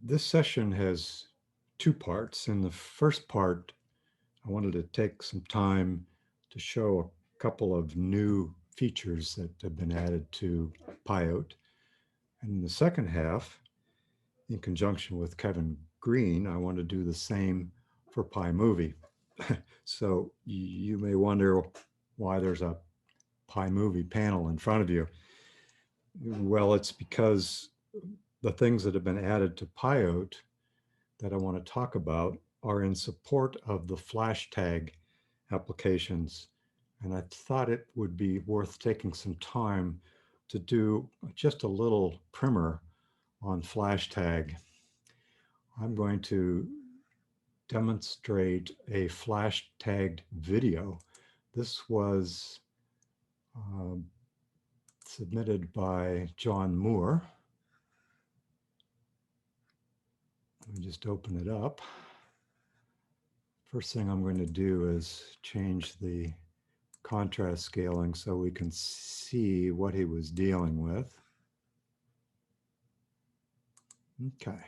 This session has two parts. In the first part, I wanted to take some time to show a couple of new features that have been added to PyOTE. And in the second half, in conjunction with Kevin Green, I want to do the same for PyMovie. So you may wonder why there's a PyMovie panel in front of you. Well, it's because the things that have been added to PyOTE that I want to talk about are in support of the flash tag applications. And I thought it would be worth taking some time to do just a little primer on flash tag. I'm going to demonstrate a flash tagged video. This was submitted by John Moore. Let me just open it up. First thing I'm going to do is change the contrast scaling so we can see what he was dealing with. Okay.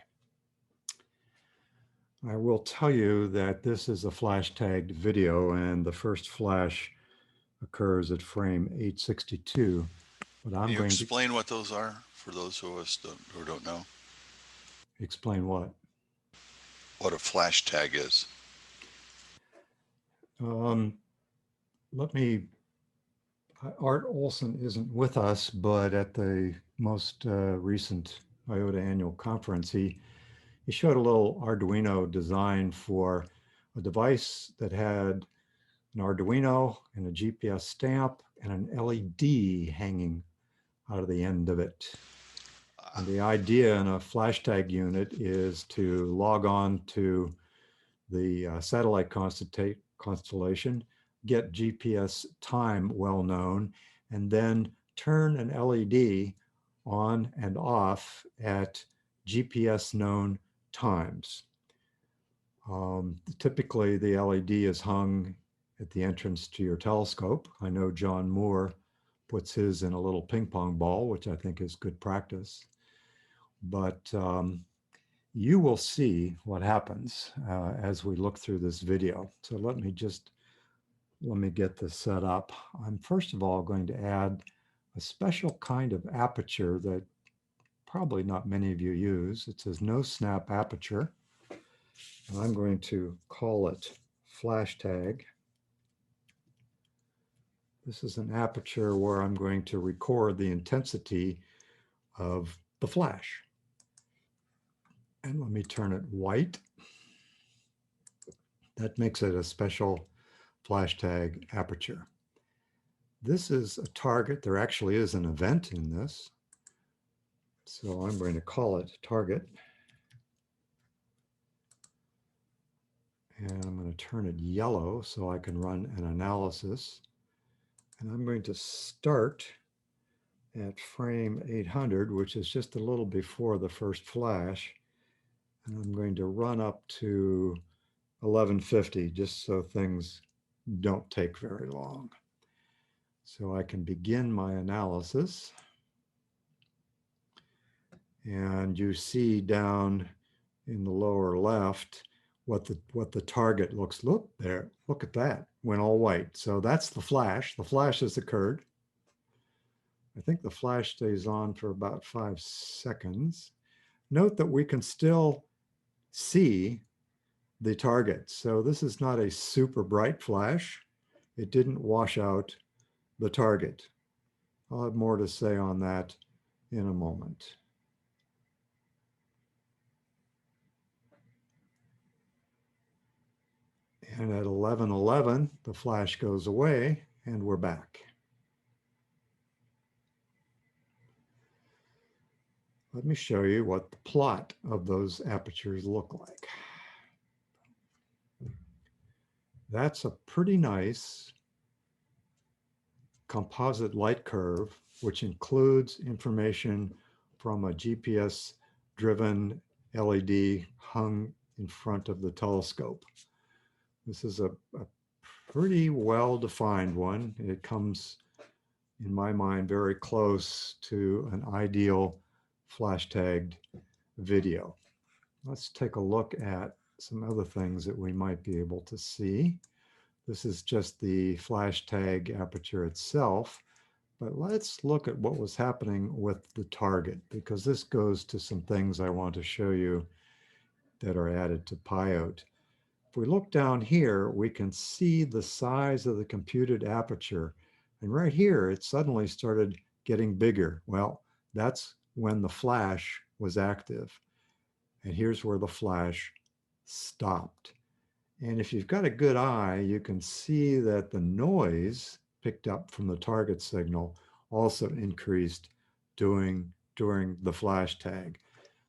I will tell you that this is a flash tagged video and the first flash occurs at frame 862. But I'm Can you going to explain what those are for those of us who don't know explain what. what a flash tag is? Um, Let me, Art Olson isn't with us, but at the most recent PyOTE annual conference, he showed a little Arduino design for a device that had an Arduino and a GPS stamp and an LED hanging out of the end of it. Uh, And the idea in a flash tag unit is to log on to the satellite constellation, get GPS time well known, and then turn an LED on and off at GPS known times. Typically, the LED is hung at the entrance to your telescope. I know John Moore puts his in a little ping pong ball, which I think is good practice. But you will see what happens as we look through this video. So let me get this set up. I'm first of all going to add a special kind of aperture that probably not many of you use. It says no snap aperture. And I'm going to call it flash tag. This is an aperture where I'm going to record the intensity of the flash. And let me turn it white. That makes it a special flash tag aperture. This is a target. There actually is an event in this. So I'm going to call it target. And I'm going to turn it yellow so I can run an analysis. And I'm going to start at frame 800, which is just a little before the first flash. And I'm going to run up to 1150 just so things don't take very long. So I can begin my analysis. And you see down in the lower left what the target looks. Look there, look at that, went all white. So that's the flash. The flash has occurred. I think the flash stays on for about 5 seconds. Note that we can still see the target. So this is not a super bright flash. It didn't wash out the target. I'll have more to say on that in a moment. And at 11:11, the flash goes away and we're back. Let me show you what the plot of those apertures look like. That's a pretty nice composite light curve, which includes information from a GPS-driven LED hung in front of the telescope. This is a pretty well-defined one. It comes, in my mind, very close to an ideal flash tagged video. let's take a look at some other things that we might be able to see. This is just the flash tag aperture itself, but let's look at what was happening with the target, because this goes to some things I want to show you that are added to PyOTE. If we look down here, we can see the size of the computed aperture. And right here, it suddenly started getting bigger. Well, that's when the flash was active. And here's where the flash stopped. And if you've got a good eye, you can see that the noise picked up from the target signal also increased during the flash tag.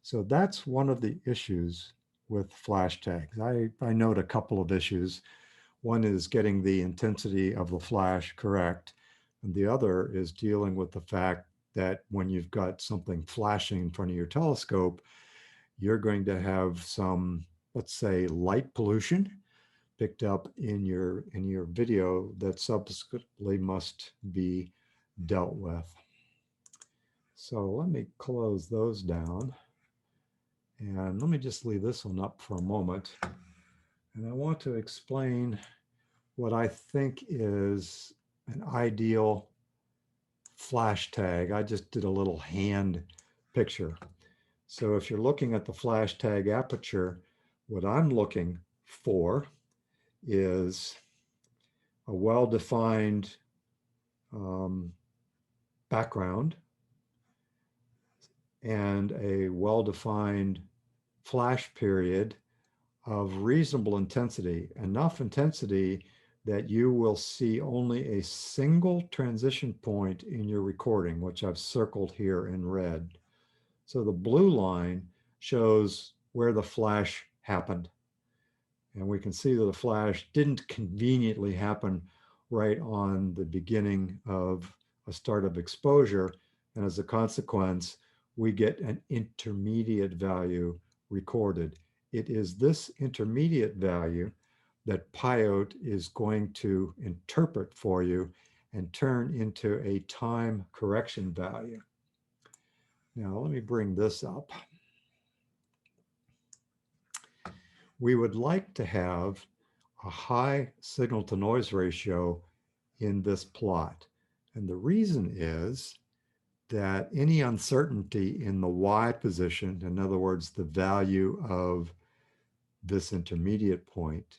So that's one of the issues with flash tags. I note a couple of issues. One is getting the intensity of the flash correct, and the other is dealing with the fact that when you've got something flashing in front of your telescope, you're going to have some, let's say, light pollution picked up in your video that subsequently must be dealt with. So let me close those down. And let me just leave this one up for a moment. And I want to explain what I think is an ideal flash tag. I just did a little hand picture. So if you're looking at the flash tag aperture, what I'm looking for is a well-defined background and a well-defined flash period of reasonable intensity, enough intensity that you will see only a single transition point in your recording, which I've circled here in red. So the blue line shows where the flash happened. And we can see that the flash didn't conveniently happen right on the beginning of a start of exposure. And as a consequence, we get an intermediate value recorded. It is this intermediate value that PyOTE is going to interpret for you and turn into a time correction value. Now, let me bring this up. We would like to have a high signal to noise ratio in this plot. And the reason is that any uncertainty in the Y position, in other words, the value of this intermediate point,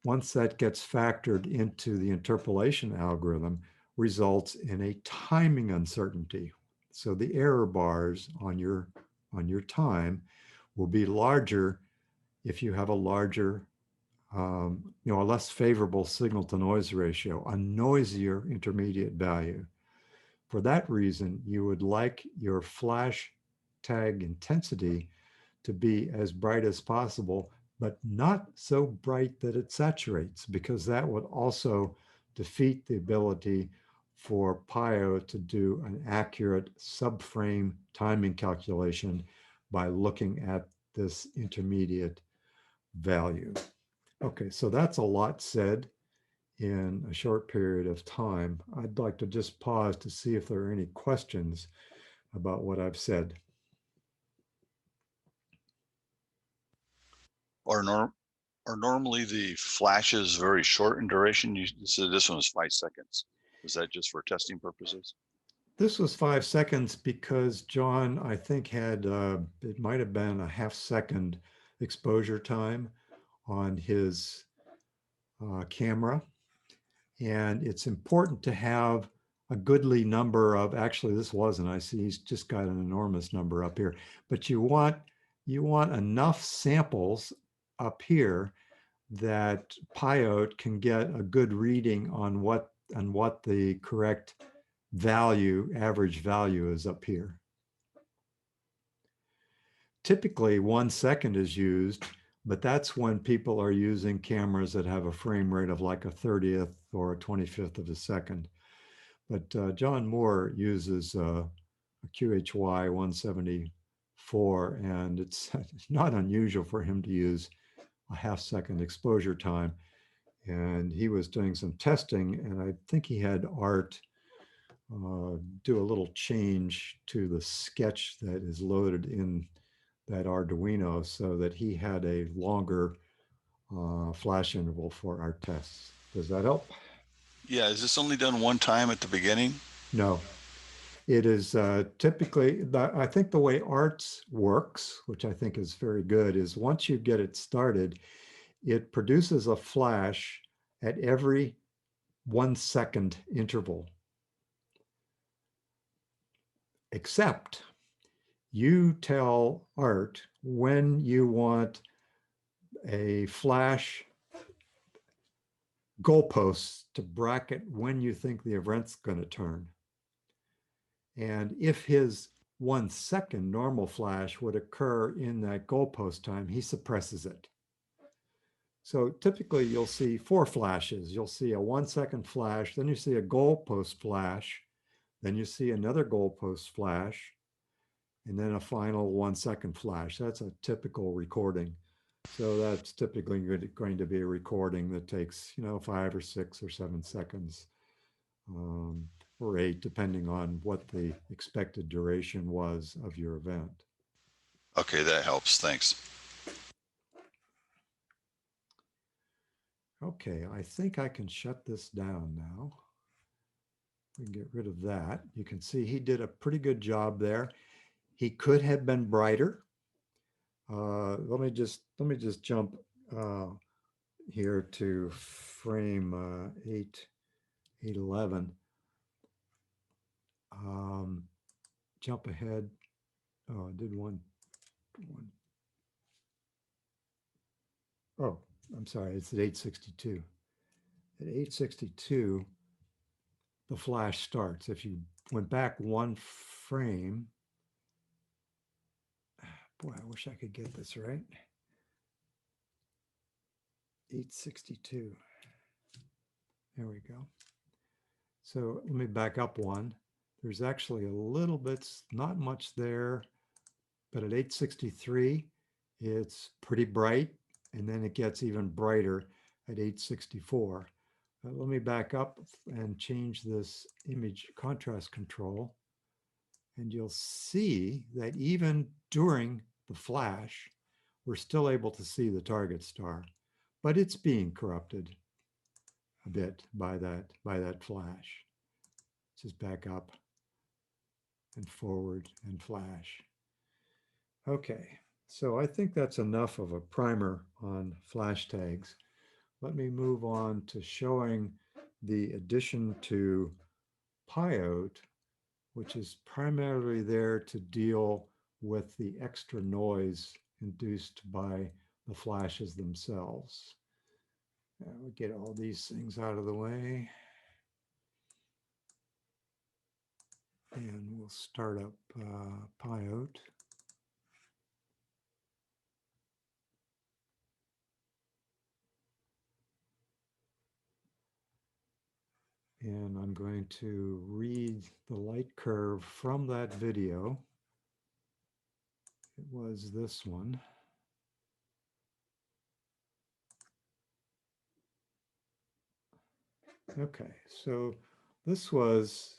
once that gets factored into the interpolation algorithm, results in a timing uncertainty. So the error bars on your time will be larger if you have a larger, a less favorable signal to noise ratio, a noisier intermediate value. For that reason, you would like your flash tag intensity to be as bright as possible, but not so bright that it saturates, because that would also defeat the ability for PyOTE to do an accurate subframe timing calculation by looking at this intermediate value. Okay, so that's a lot said in a short period of time. I'd like to just pause to see if there are any questions about what I've said. Are normally the flashes very short in duration? You said this one was 5 seconds. Was that just for testing purposes? This was 5 seconds because John, I think, had, it might have been a half-second exposure time on his camera. And it's important to have a goodly number of, actually this wasn't, I see he's just got an enormous number up here, but you want enough samples up here that PyOTE can get a good reading on what the correct value, average value is up here. Typically 1 second is used, but that's when people are using cameras that have a frame rate of like a 30th or a 25th of a second. But John Moore uses a QHY 174, and it's not unusual for him to use a half-second exposure time. And he was doing some testing, and I think he had Art do a little change to the sketch that is loaded in that Arduino so that he had a longer flash interval for our tests. Does that help? Yeah, is this only done one time at the beginning? No, it is typically, I think the way ARTS works, which I think is very good, is once you get it started, it produces a flash at every 1 second interval, except you tell ART when you want a flash goalposts to bracket when you think the event's going to turn. And if his 1 second normal flash would occur in that goalpost time, he suppresses it. So typically you'll see 4 flashes. You'll see a 1 second flash, then you see a goalpost flash, then you see another goalpost flash, and then a final 1 second flash. That's a typical recording. So that's typically going to be a recording that takes, 5 or 6 or 7 seconds, or 8, depending on what the expected duration was of your event. Okay, that helps. Thanks. Okay, I think I can shut this down now. We can get rid of that. You can see he did a pretty good job there. He could have been brighter. Let me just jump here to frame 811. Jump ahead. Oh, I did one. Oh, I'm sorry. It's at 862. At 862, the flash starts. If you went back one frame, boy, I wish I could get this right. 862. There we go. So let me back up one. There's actually a little bit, not much there, but at 863, it's pretty bright, and then it gets even brighter at 864. Let me back up and change this image contrast control, and you'll see that even during the flash, we're still able to see the target star, but it's being corrupted a bit by that flash. Just back up and forward and flash. Okay, so I think that's enough of a primer on flash tags. Let me move on to showing the addition to PyOTE, which is primarily there to deal with the extra noise induced by the flashes themselves. We'll get all these things out of the way. And we'll start up PyOTE. And I'm going to read the light curve from that video. It was this one. Okay, so this was,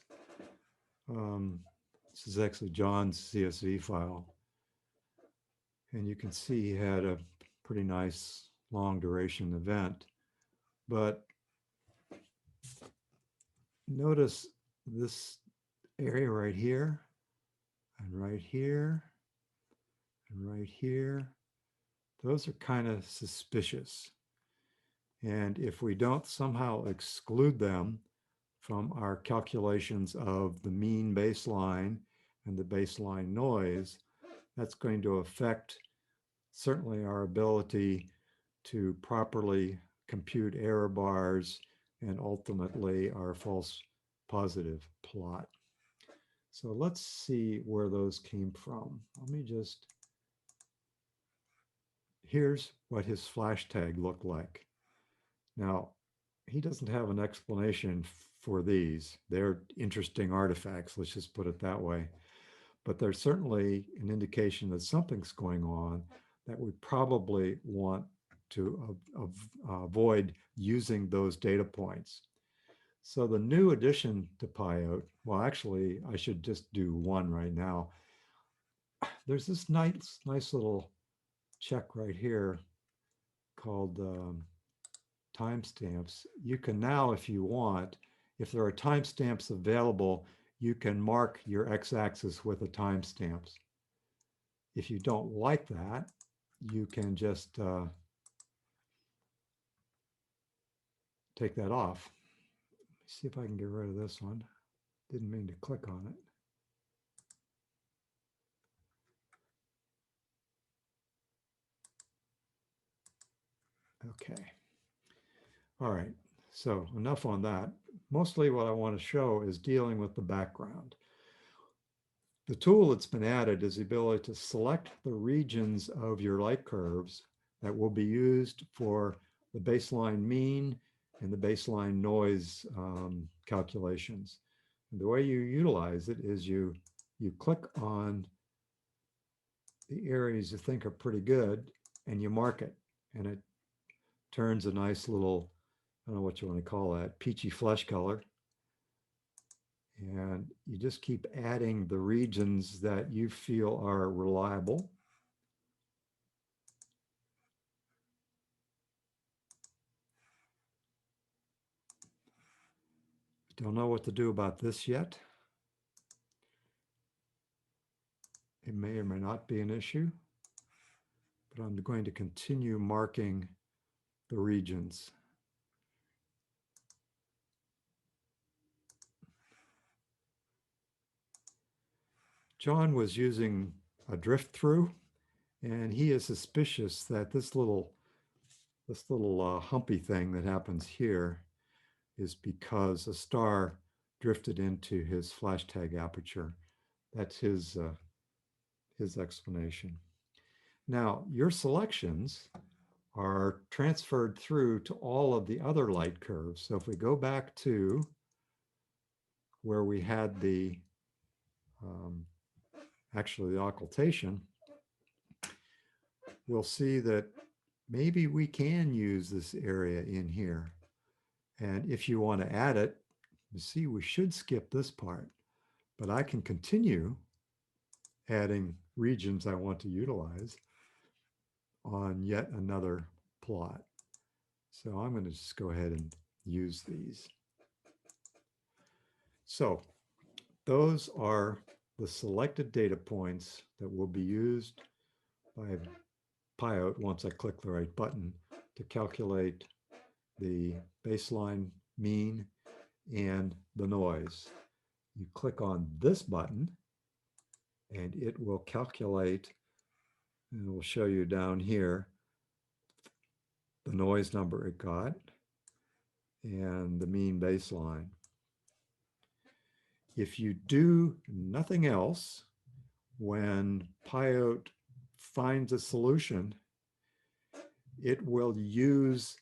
this is actually John's CSV file. And you can see he had a pretty nice long duration event. But notice this area right here, and right here, and right here. Those are kind of suspicious. And if we don't somehow exclude them from our calculations of the mean baseline and the baseline noise, that's going to affect certainly our ability to properly compute error bars and ultimately our false positive plot. So let's see where those came from. Let me just, here's what his flash tag looked like. Now, he doesn't have an explanation for these. They're interesting artifacts, let's just put it that way. But there's certainly an indication that something's going on that we probably want to avoid using those data points. So the new addition to PyOTE, well, actually, I should just do one right now. there's this nice little check right here called timestamps. You can now, if you want, if there are timestamps available, you can mark your x-axis with the timestamps. If you don't like that, you can just take that off. Let me see if I can get rid of this one. Didn't mean to click on it. Okay. All right. So enough on that. Mostly what I want to show is dealing with the background. The tool that's been added is the ability to select the regions of your light curves that will be used for the baseline mean and the baseline noise calculations. And the way you utilize it is you click on the areas you think are pretty good and you mark it, and it turns a nice little, I don't know what you want to call that, peachy flesh color. And you just keep adding the regions that you feel are reliable. Don't know what to do about this yet. It may or may not be an issue, but I'm going to continue marking the regions. John was using a drift through, and he is suspicious that this little humpy thing that happens here is because a star drifted into his flash tag aperture. That's his explanation. Now, your selections are transferred through to all of the other light curves. So if we go back to where we had the actually the occultation, we'll see that maybe we can use this area in here. And if you want to add it, you see we should skip this part, but I can continue adding regions I want to utilize on yet another plot. So I'm going to just go ahead and use these. So those are the selected data points that will be used by PyOTE once I click the right button to calculate the baseline mean and the noise. You click on this button and it will calculate, and it will show you down here the noise number it got and the mean baseline. If you do nothing else, when PyOTE finds a solution, it will use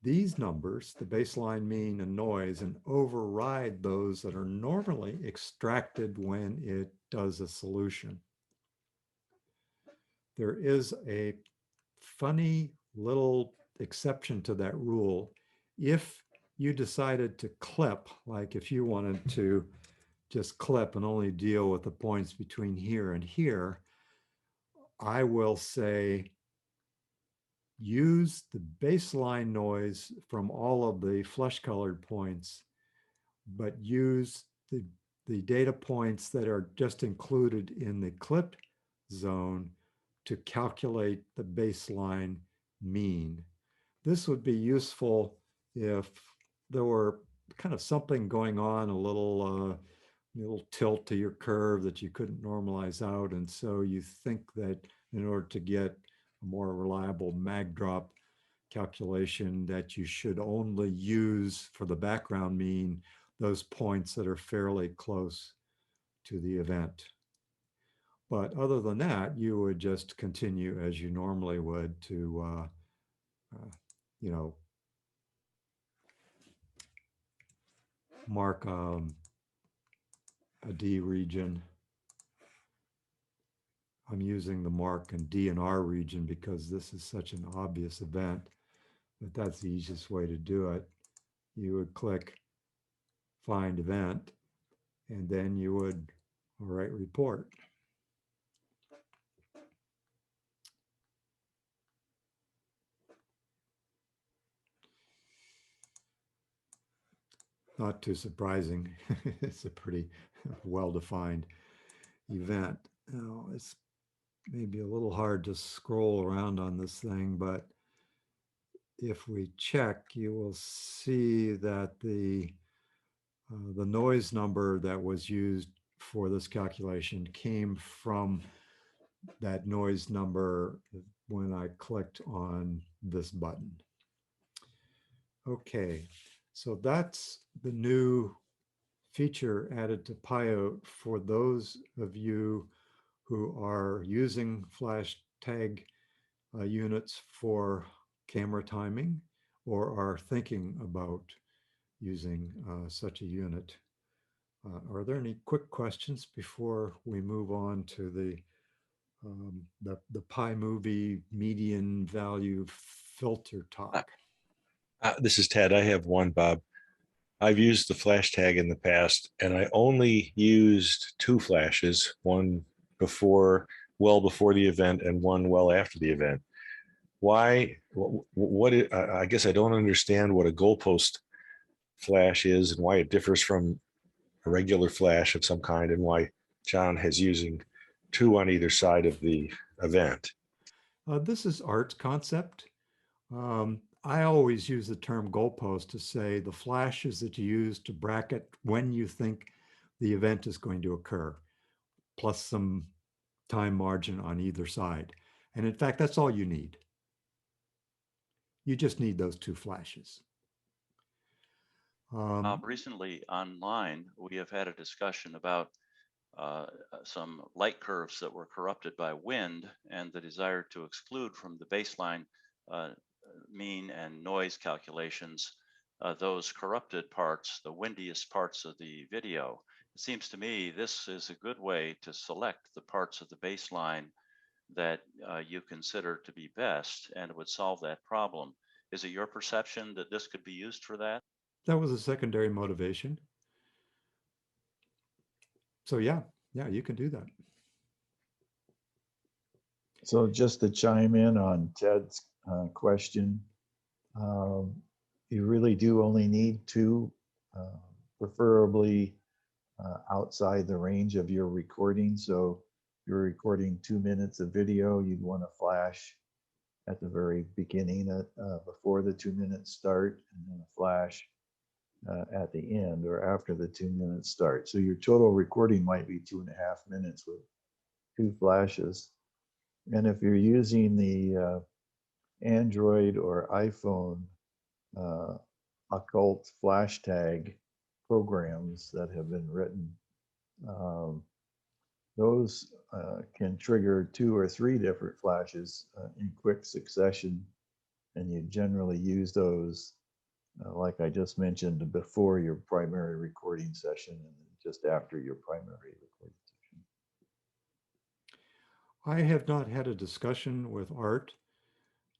these numbers, the baseline, mean, and noise, and override those that are normally extracted when it does a solution. There is a funny little exception to that rule. If you decided to clip, like if you wanted to just clip and only deal with the points between here and here, I will say use the baseline noise from all of the flesh colored points, but use the data points that are just included in the clipped zone to calculate the baseline mean. This would be useful if there were kind of something going on, a little tilt to your curve that you couldn't normalize out. And so you think that in order to get a more reliable mag drop calculation, that you should only use for the background mean those points that are fairly close to the event. But other than that, you would just continue as you normally would to, you know, mark a D region. I'm using the mark in DNR region because this is such an obvious event, but that's the easiest way to do it. You would click find event, and then you would write report. not too surprising. It's a pretty well-defined event. Now, it's maybe a little hard to scroll around on this thing, but if we check, you will see that the noise number that was used for this calculation came from that noise number when I clicked on this button. Okay, so that's the new feature added to PyOTE for those of you who are using flash tag units for camera timing or are thinking about using such a unit. Are there any quick questions before we move on to the PyMovie median value filter talk? This is Ted. I have one, Bob. I've used the flash tag in the past, and I only used two flashes, one before, well before the event, and one well after the event. Why? I guess I don't understand what a goalpost flash is and why it differs from a regular flash of some kind, and why John is using two on either side of the event. This is Art's concept. I always use the term goalpost to say the flashes that you use to bracket when you think the event is going to occur, plus some time margin on either side. And in fact, that's all you need. You just need those two flashes. Recently online, we have had a discussion about some light curves that were corrupted by wind and the desire to exclude from the baseline mean and noise calculations those corrupted parts, the windiest parts of the video. It seems to me this is a good way to select the parts of the baseline that you consider to be best, and it would solve that problem. Is it your perception that this could be used for that? That was a secondary motivation. So yeah, you can do that. So just to chime in on Ted's question, you really do only need two, preferably outside the range of your recording. So if you're recording 2 minutes of video, you'd want to flash at the very beginning before the 2 minutes start, and then a flash at the end or after the 2 minutes start. So your total recording might be 2.5 minutes with two flashes. And if you're using the Android or iPhone occult flash tag programs that have been written, those can trigger 2 or 3 different flashes in quick succession. And you generally use those, like I just mentioned, before your primary recording session and just after your primary recording session. I have not had a discussion with Art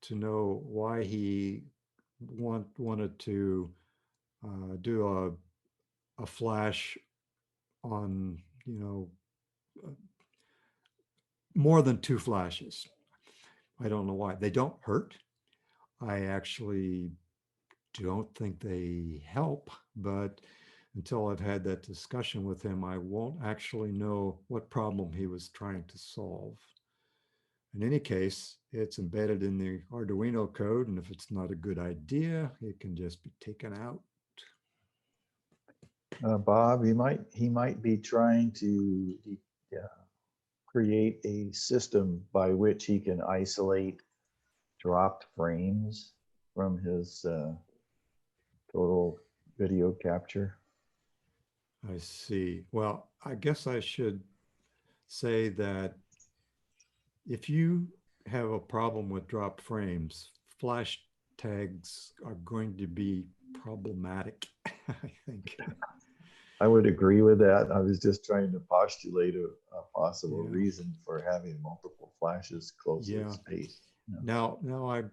to know why he wanted to do a flash on, more than two flashes. I don't know why. They don't hurt. I actually don't think they help, but until I've had that discussion with him, I won't actually know what problem he was trying to solve. In any case, it's embedded in the Arduino code, and if it's not a good idea, it can just be taken out. Bob, he might be trying to create a system by which he can isolate dropped frames from his total video capture. I see. Well, I guess I should say that if you have a problem with dropped frames, flash tags are going to be problematic, I think. I would agree with that. I was just trying to postulate a possible reason for having multiple flashes closely spaced. Now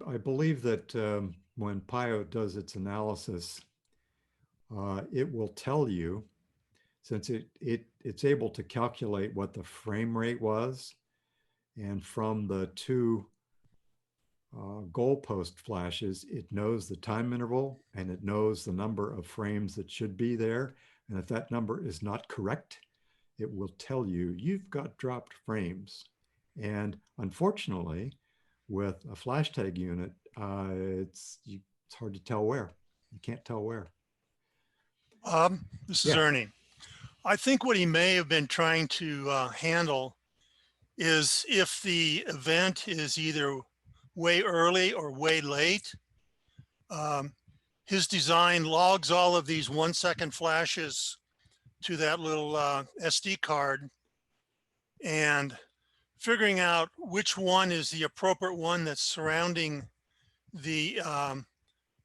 I believe that when PyOTE does its analysis, it will tell you, since it's able to calculate what the frame rate was, and from the two goalpost flashes, it knows the time interval and it knows the number of frames that should be there. And if that number is not correct, it will tell you you've got dropped frames. And unfortunately, with a flash tag unit, it's hard to tell where. You can't tell where. This is Yeah. Ernie. I think what he may have been trying to handle is if the event is either way early or way late. His design logs all of these 1-second flashes to that little SD card, and figuring out which one is the appropriate one that's surrounding the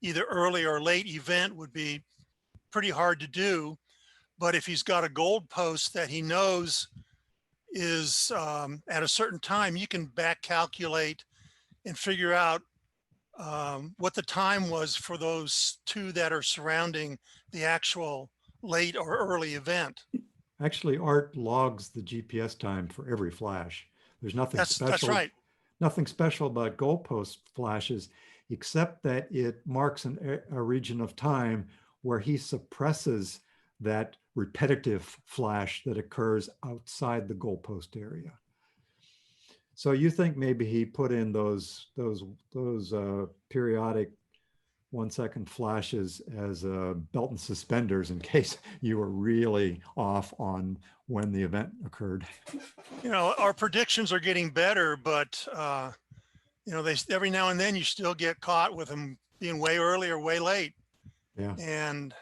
either early or late event would be pretty hard to do. But if he's got a gold post that he knows is at a certain time, you can back calculate and figure out what the time was for those two that are surrounding the actual late or early event. Actually, Art logs the GPS time for every flash. There's nothing That's special. right. Nothing special about goalpost flashes, except that it marks a region of time where he suppresses that repetitive flash that occurs outside the goalpost area. So you think maybe he put in those periodic 1-second flashes as belt and suspenders in case you were really off on when the event occurred. You know, our predictions are getting better, but you know, they every now and then you still get caught with them being way early or way late. Yeah. And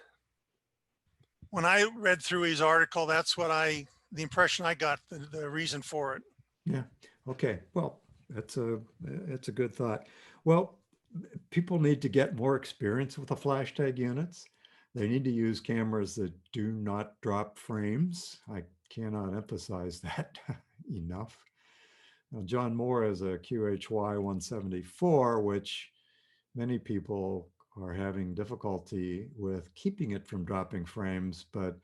when I read through his article, that's what the impression I got, the reason for it. Yeah. Okay. Well, that's a good thought. Well, people need to get more experience with the flash tag units. They need to use cameras that do not drop frames. I cannot emphasize that enough. Now, John Moore has a QHY 174, which many people are having difficulty with keeping it from dropping frames, but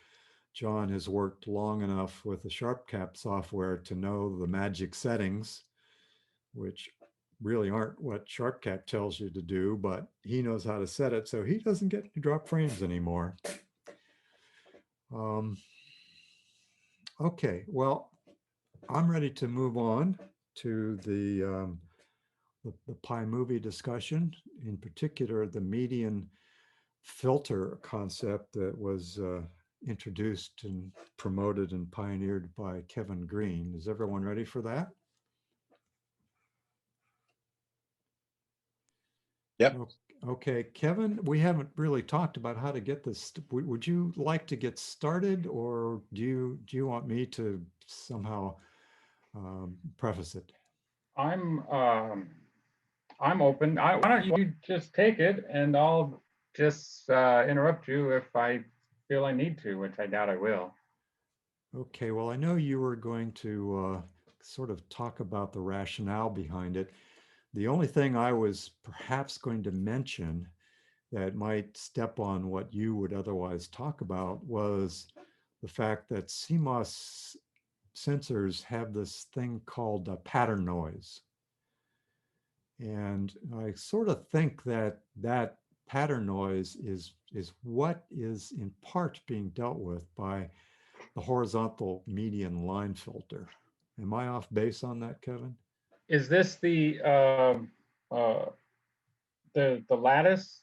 John has worked long enough with the SharpCap software to know the magic settings, which really aren't what SharpCap tells you to do, but he knows how to set it so he doesn't get to drop frames anymore. Okay, well, I'm ready to move on to the PyMovie discussion, in particular the median filter concept that was introduced and promoted and pioneered by Kevin Green. Is everyone ready for that? Yep. Okay, Kevin, we haven't really talked about how to get this. Would you like to get started, or do you want me to somehow preface it? I'm open. Why don't you just take it, and I'll just interrupt you if I feel I need to, which I doubt I will. Okay, well, I know you were going to sort of talk about the rationale behind it. The only thing I was perhaps going to mention that might step on what you would otherwise talk about was the fact that CMOS sensors have this thing called pattern noise. And I sort of think that that pattern noise is what is in part being dealt with by the horizontal median line filter. Am I off base on that, Kevin? Is this the lattice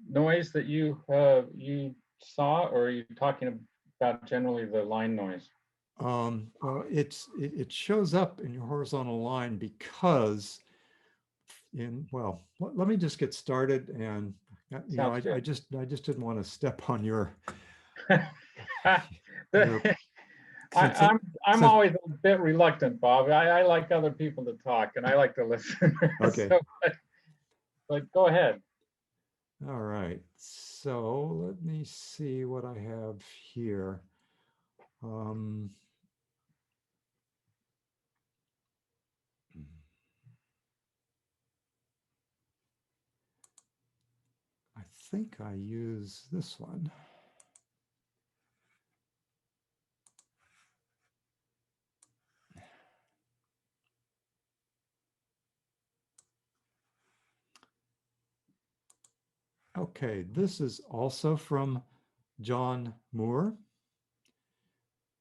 noise that you saw, or are you talking about generally the line noise? Well, it shows up in your horizontal line because let me just get started, and you know, I just didn't want to step on your. I'm always a bit reluctant, Bob. I like other people to talk, and I like to listen. Okay. So, but go ahead. All right. So let me see what I have here. I think I use this one. Okay, this is also from John Moore.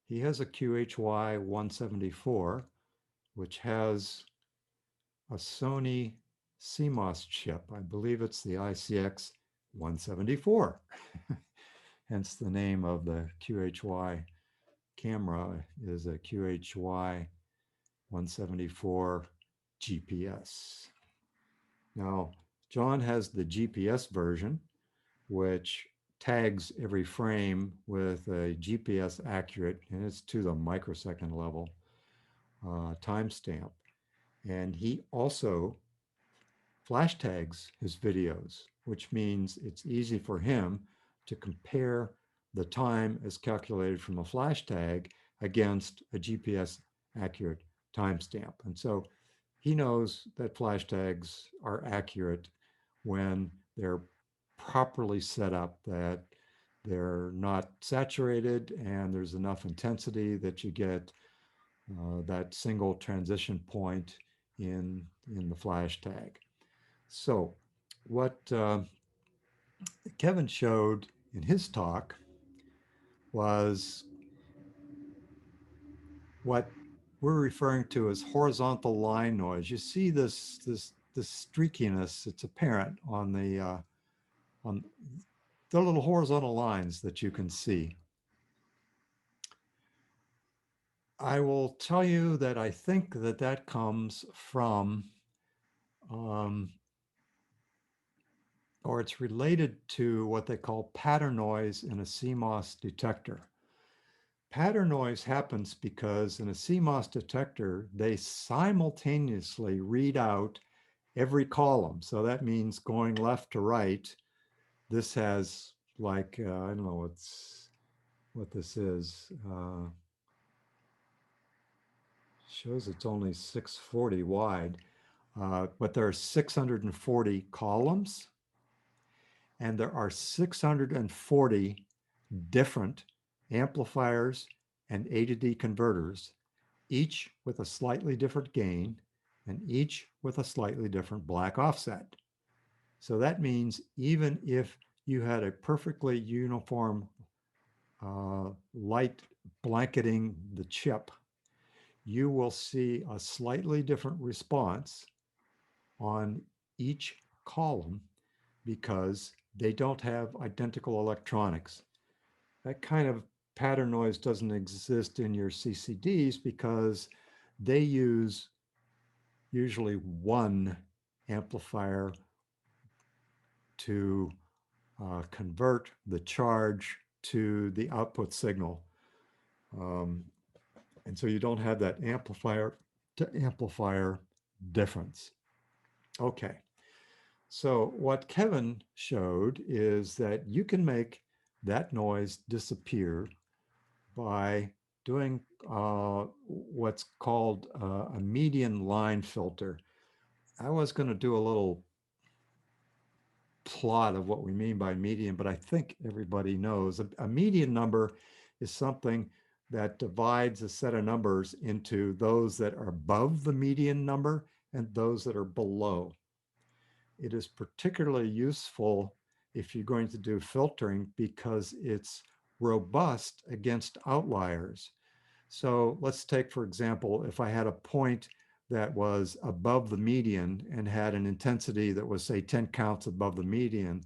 He has a QHY 174, which has a Sony CMOS chip. I believe it's the ICX 174. Hence the name of the QHY camera is a QHY 174 GPS. Now, John has the GPS version, which tags every frame with a GPS accurate, and it's to the microsecond level timestamp. And he also flash tags his videos, which means it's easy for him to compare the time as calculated from a flash tag against a GPS accurate timestamp. And so he knows that flash tags are accurate when they're properly set up, that they're not saturated and there's enough intensity that you get that single transition point in the flash tag. So what Kevin showed in his talk was what we're referring to as horizontal line noise. You see this streakiness. It's apparent on the little horizontal lines that you can see. I will tell you that I think that that comes from, or it's related to what they call pattern noise in a CMOS detector. Pattern noise happens because in a CMOS detector, they simultaneously read out every column. So that means going left to right. This has like, I don't know what this is. Shows it's only 640 wide, but there are 640 columns, and there are 640 different amplifiers and A to D converters, each with a slightly different gain and each with a slightly different black offset. So that means even if you had a perfectly uniform light blanketing the chip, you will see a slightly different response on each column because they don't have identical electronics. That kind of pattern noise doesn't exist in your CCDs because they use usually one amplifier to convert the charge to the output signal. And so you don't have that amplifier to amplifier difference. Okay, so what Kevin showed is that you can make that noise disappear by doing what's called a median line filter. I was going to do a little plot of what we mean by median, but I think everybody knows a median number is something that divides a set of numbers into those that are above the median number and those that are below. It is particularly useful if you're going to do filtering because it's robust against outliers. So let's take, for example, if I had a point that was above the median and had an intensity that was, say, 10 counts above the median,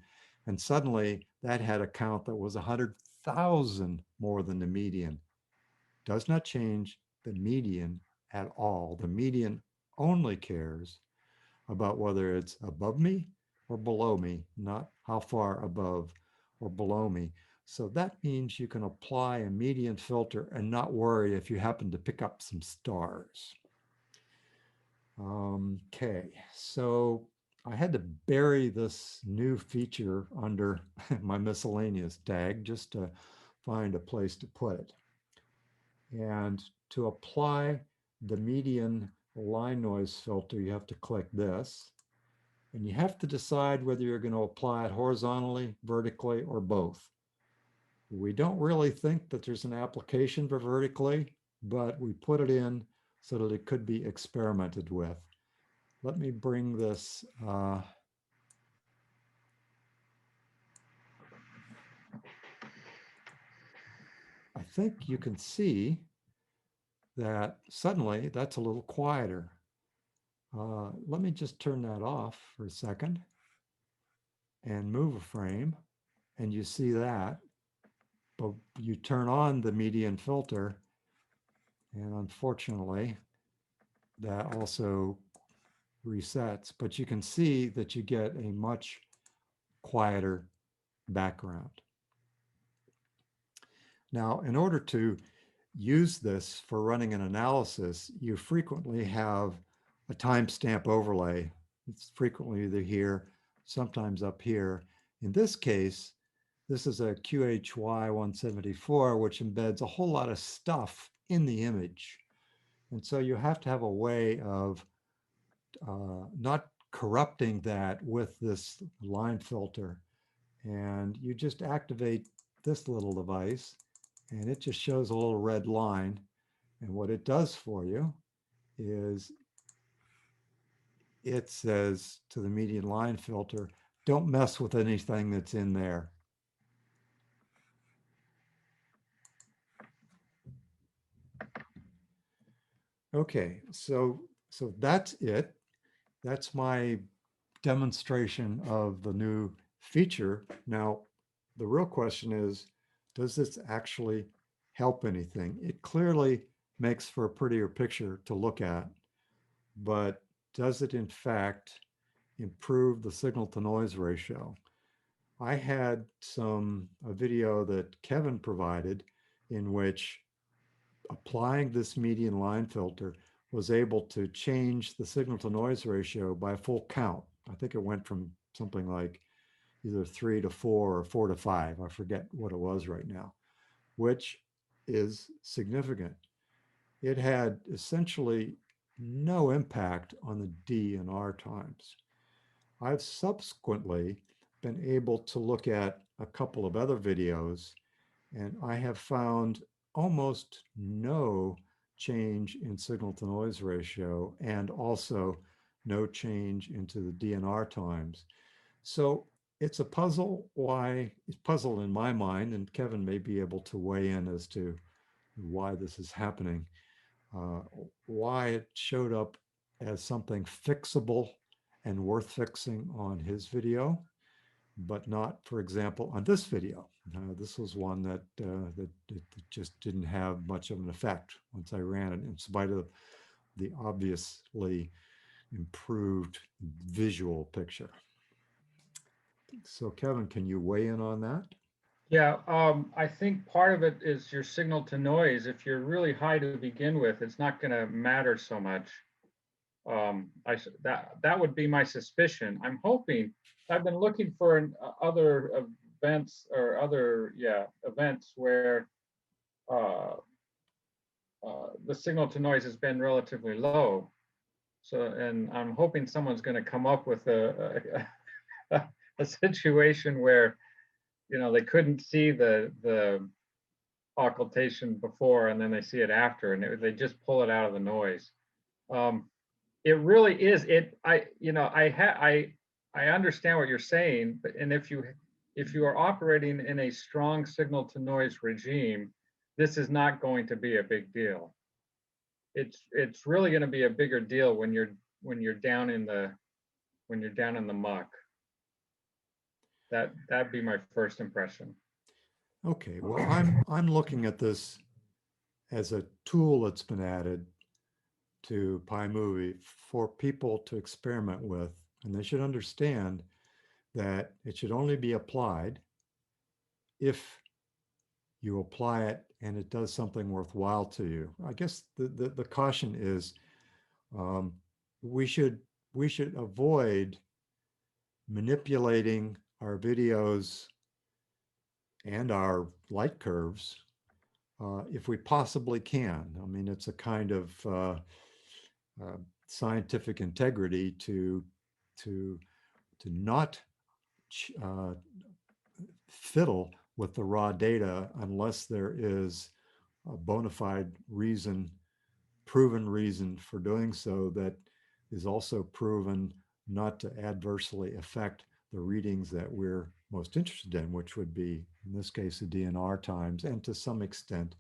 and suddenly that had a count that was 100,000 more than the median. Does not change the median at all. The median only cares about whether it's above me or below me, not how far above or below me. So that means you can apply a median filter and not worry if you happen to pick up some stars. Okay, so I had to bury this new feature under my miscellaneous tag just to find a place to put it. And to apply the median line noise filter, you have to click this. And you have to decide whether you're going to apply it horizontally, vertically, or both. We don't really think that there's an application for vertically, but we put it in so that it could be experimented with. Let me bring this I think you can see that suddenly that's a little quieter. Let me just turn that off for a second and move a frame, and you see that. But you turn on the median filter, and unfortunately, that also resets. But you can see that you get a much quieter background. Now, in order to use this for running an analysis, you frequently have a timestamp overlay. It's frequently either here, sometimes up here. In this case, this is a QHY 174, which embeds a whole lot of stuff in the image. And so you have to have a way of not corrupting that with this line filter. And you just activate this little device, and it just shows a little red line. And what it does for you is it says to the median line filter, don't mess with anything that's in there. Okay, so that's it. That's my demonstration of the new feature. Now, the real question is, does this actually help anything? It clearly makes for a prettier picture to look at, but does it in fact improve the signal to noise ratio? I had a video that Kevin provided in which applying this median line filter was able to change the signal to noise ratio by a full count. I think it went from something like either 3 to 4 or 4 to 5. I forget what it was right now, which is significant. It had essentially no impact on the D and R times. I've subsequently been able to look at a couple of other videos, and I have found almost no change in signal to noise ratio and also no change into the DNR times. So it's a puzzle. It's a puzzle in my mind, and Kevin may be able to weigh in as to why this is happening, why it showed up as something fixable and worth fixing on his video, but not, for example, on this video. This was one that just didn't have much of an effect once I ran it, in spite of the obviously improved visual picture. So Kevin, can you weigh in on that? Yeah, I think part of it is your signal to noise. If you're really high to begin with, it's not going to matter so much. That would be my suspicion. I'm hoping. I've been looking for other events or other events where the signal to noise has been relatively low. So, and I'm hoping someone's going to come up with a situation where, you know, they couldn't see the occultation before and then they see it after, and they just pull it out of the noise. It really is. I understand what you're saying, but if you are operating in a strong signal to noise regime, this is not going to be a big deal. It's really going to be a bigger deal when you're down in the muck. That'd be my first impression. Okay, well, I'm looking at this as a tool that's been added to PyMovie for people to experiment with, and they should understand that it should only be applied if you apply it and it does something worthwhile to you. I guess the caution is we should avoid manipulating our videos and our light curves if we possibly can. I mean, it's a kind of scientific integrity to not fiddle with the raw data unless there is a bona fide reason, proven reason for doing so, that is also proven not to adversely affect the readings that we're most interested in, which would be, in this case, the DNR times, and to some extent,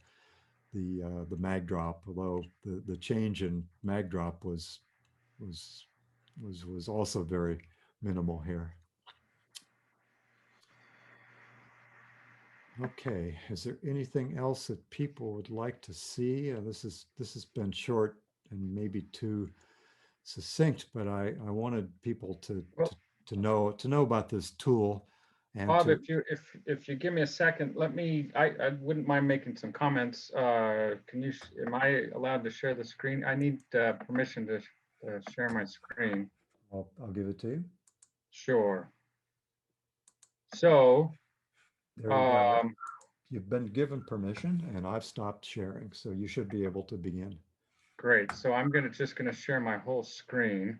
the mag drop, although the change in mag drop was also very minimal here. Okay, is there anything else that people would like to see? This has been short and maybe too succinct, but I wanted people to Well, to know about this tool and Bob, to, if you give me a second, I wouldn't mind making some comments. Am I allowed to share the screen? I need permission to share my screen. I'll give it to you. Sure. So, There you go. You've been given permission and I've stopped sharing, so you should be able to begin. great. So I'm just gonna share my whole screen.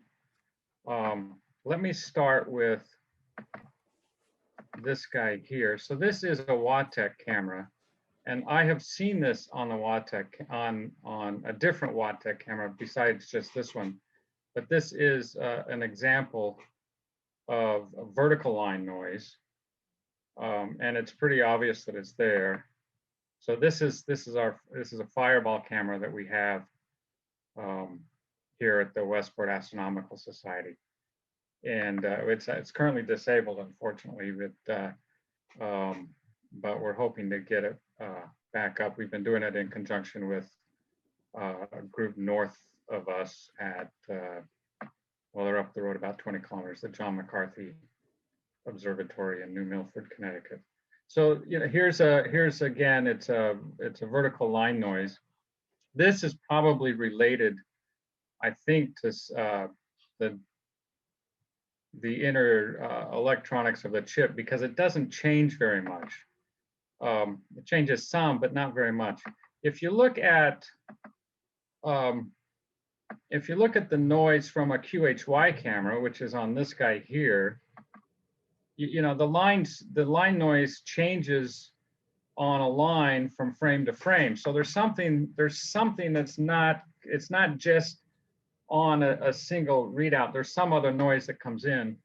Let me start with this guy here. So this is a WATEC camera, and I have seen this on the WATEC on a different WATEC camera besides just this one. But this is an example of a vertical line noise, and it's pretty obvious that it's there. So this is a fireball camera that we have here at the Westport Astronomical Society, and it's currently disabled, unfortunately, but we're hoping to get it back up. We've been doing it in conjunction with a group north of us at well, they're up the road about 20 kilometers, the John McCarthy Observatory in New Milford, Connecticut. So here's again, it's a vertical line noise. This is probably related, I think, to the inner electronics of the chip, because it doesn't change very much. It changes some, but not very much. If you look at the noise from a QHY camera, which is on this guy here, the line noise changes on a line from frame to frame. So there's something that's not, it's not just on a single readout. There's some other noise that comes in.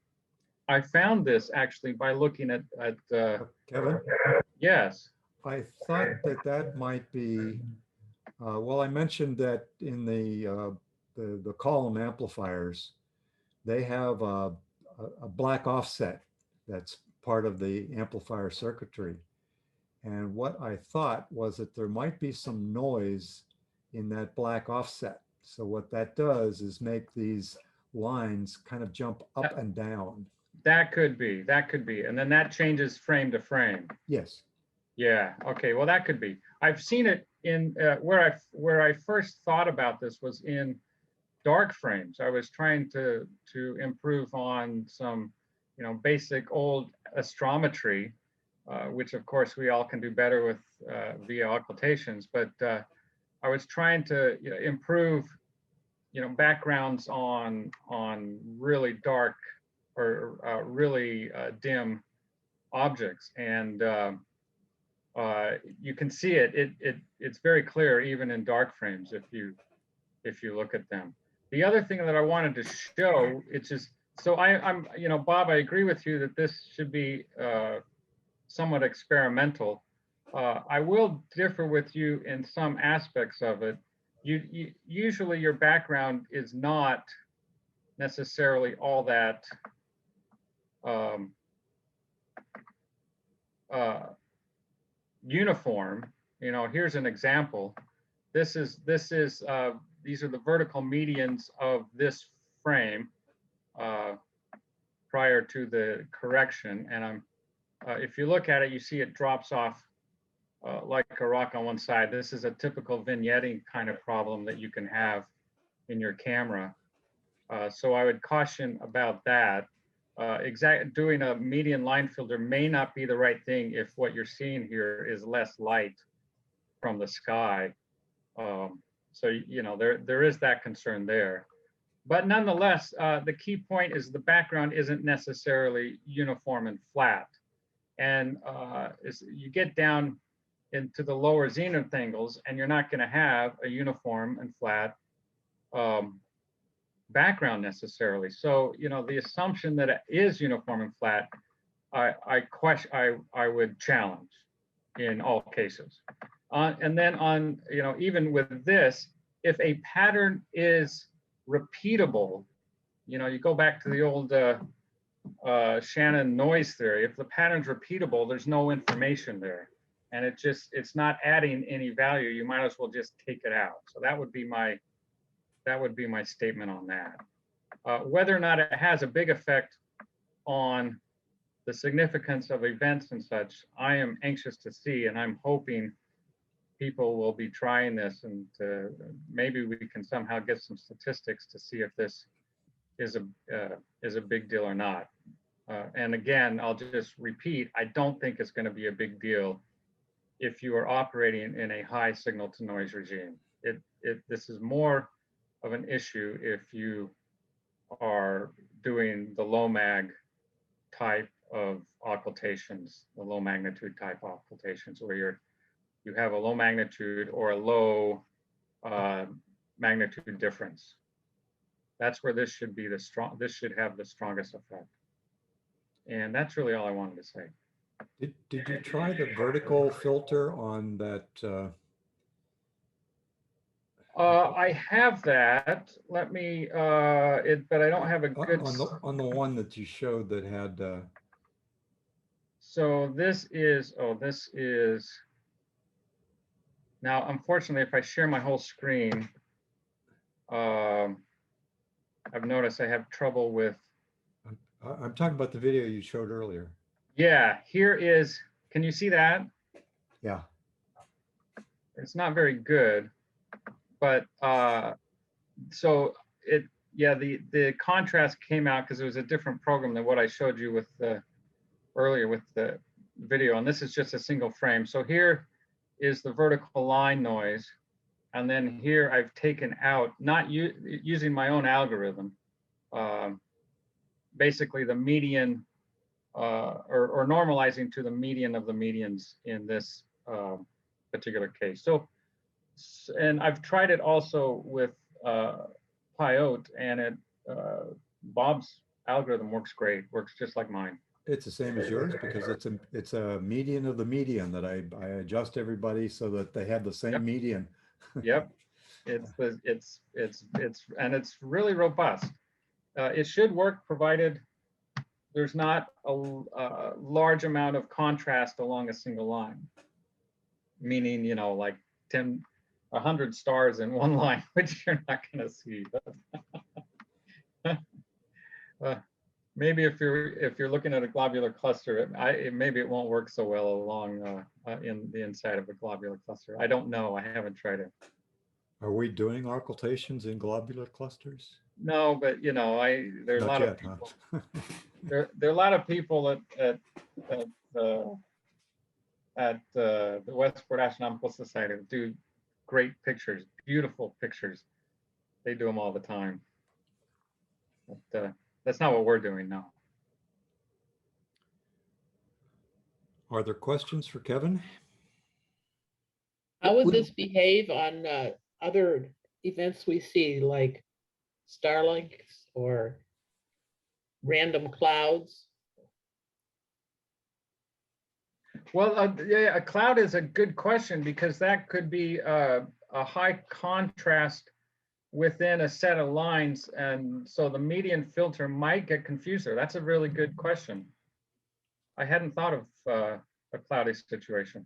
I found this actually by looking at Kevin? Yes. I thought that might be, well, I mentioned that in the column amplifiers, they have a black offset that's part of the amplifier circuitry. And what I thought was that there might be some noise in that black offset. So what that does is make these lines kind of jump up and down. That could be. And then that changes frame to frame. Yes. Yeah, okay, well, that could be. I've seen it in, where I first thought about this was in dark frames. I was trying to improve on some, basic old astrometry, which of course we all can do better with via occultations, but I was trying to improve, backgrounds on really dark or really dim objects, and you can see it's very clear even in dark frames if you look at them. The other thing that I wanted to show, it's just, so I'm Bob, I agree with you that this should be somewhat experimental. I will differ with you in some aspects of it. You usually your background is not necessarily all that uniform. Here's an example. These are the vertical medians of this frame prior to the correction, and if you look at it, you see it drops off like a rock on one side. This is a typical vignetting kind of problem that you can have in your camera. So I would caution about that. Doing a median line filter may not be the right thing if what you're seeing here is less light from the sky. So there is that concern there. But nonetheless, the key point is the background isn't necessarily uniform and flat. And you get down into the lower zenith angles, and you're not going to have a uniform and flat background necessarily. So the assumption that it is uniform and flat I would challenge in all cases. And then on, even with this, if a pattern is repeatable, you go back to the old Shannon noise theory. If the pattern's repeatable, there's no information there, and it's not adding any value. You might as well just take it out. So that would be my statement on that. Whether or not it has a big effect on the significance of events and such, I am anxious to see, and I'm hoping people will be trying this, and maybe we can somehow get some statistics to see if this is a big deal or not. And again, I'll just repeat, I don't think it's going to be a big deal if you are operating in a high signal to noise regime. This is more of an issue if you are doing the low mag type of occultations, the low magnitude type occultations, where you have a low magnitude or a low magnitude difference. That's where this should be this should have the strongest effect. And that's really all I wanted to say. Did you try the vertical filter on that? I have that. Let me, but I don't have a good. On the one that you showed that had. So this is, now unfortunately, if I share my whole screen, I've noticed I have trouble with. I'm talking about the video you showed earlier. Yeah, here is, can you see that? Yeah. It's not very good, but so the contrast came out because it was a different program than what I showed you with earlier with the video, and this is just a single frame. So here is the vertical line noise, and then here I've taken out, not using my own algorithm, basically the median, or normalizing to the median of the medians in this particular case. So, and I've tried it also with PyOTE, and Bob's algorithm works great, works just like mine. It's the same as yours because it's a median of the median that I adjust everybody so that they have the same median. Yep, and it's really robust. It should work provided there's not a large amount of contrast along a single line. Meaning, like 100 stars in one line, which you're not going to see. Maybe if you're looking at a globular cluster, maybe it won't work so well along in the inside of a globular cluster. I don't know. I haven't tried it. Are we doing occultations in globular clusters? No, but there are a lot of people. Huh? there are a lot of people at the Westport Astronomical Society that do great pictures, beautiful pictures. They do them all the time. But that's not what we're doing now. Are there questions for Kevin? How would this behave on other events we see, like Starlinks or random clouds? Well, yeah, a cloud is a good question because that could be a high contrast within a set of lines, and so the median filter might get confused there. That's a really good question. I hadn't thought of a cloudy situation.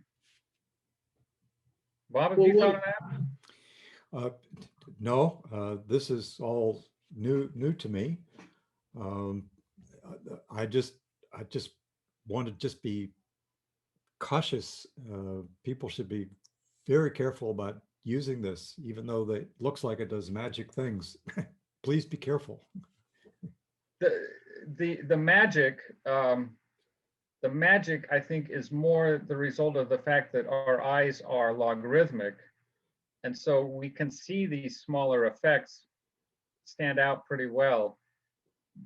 Bob, have you thought of that? No, this is all new to me. I just want to just be cautious. People should be very careful about using this, even though it looks like it does magic things. Please be careful. The magic, I think, is more the result of the fact that our eyes are logarithmic, and so we can see these smaller effects stand out pretty well.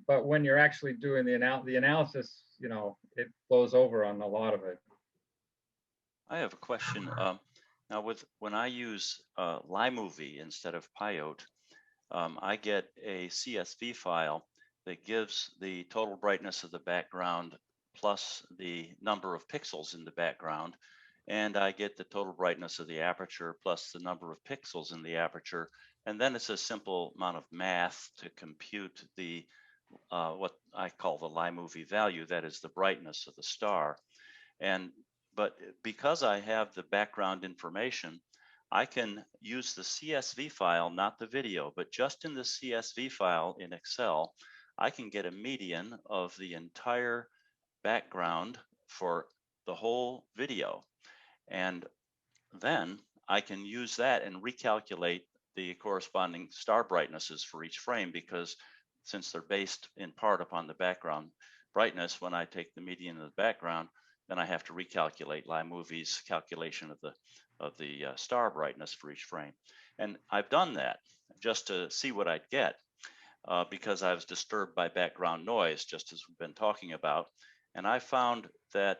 But when you're actually doing the analysis, it blows over on a lot of it. I have a question. Now, when I use PyMovie instead of PyOTE, I get a CSV file that gives the total brightness of the background plus the number of pixels in the background. And I get the total brightness of the aperture plus the number of pixels in the aperture. And then it's a simple amount of math to compute the what I call the iMovie value, that is the brightness of the star. But because I have the background information, I can use the CSV file, not the video, but just in the CSV file in Excel, I can get a median of the entire background for the whole video. And then I can use that and recalculate the corresponding star brightnesses for each frame, because since they're based in part upon the background brightness, when I take the median of the background, then I have to recalculate iMovie's calculation of the star brightness for each frame. And I've done that just to see what I'd get because I was disturbed by background noise, just as we've been talking about. And I found that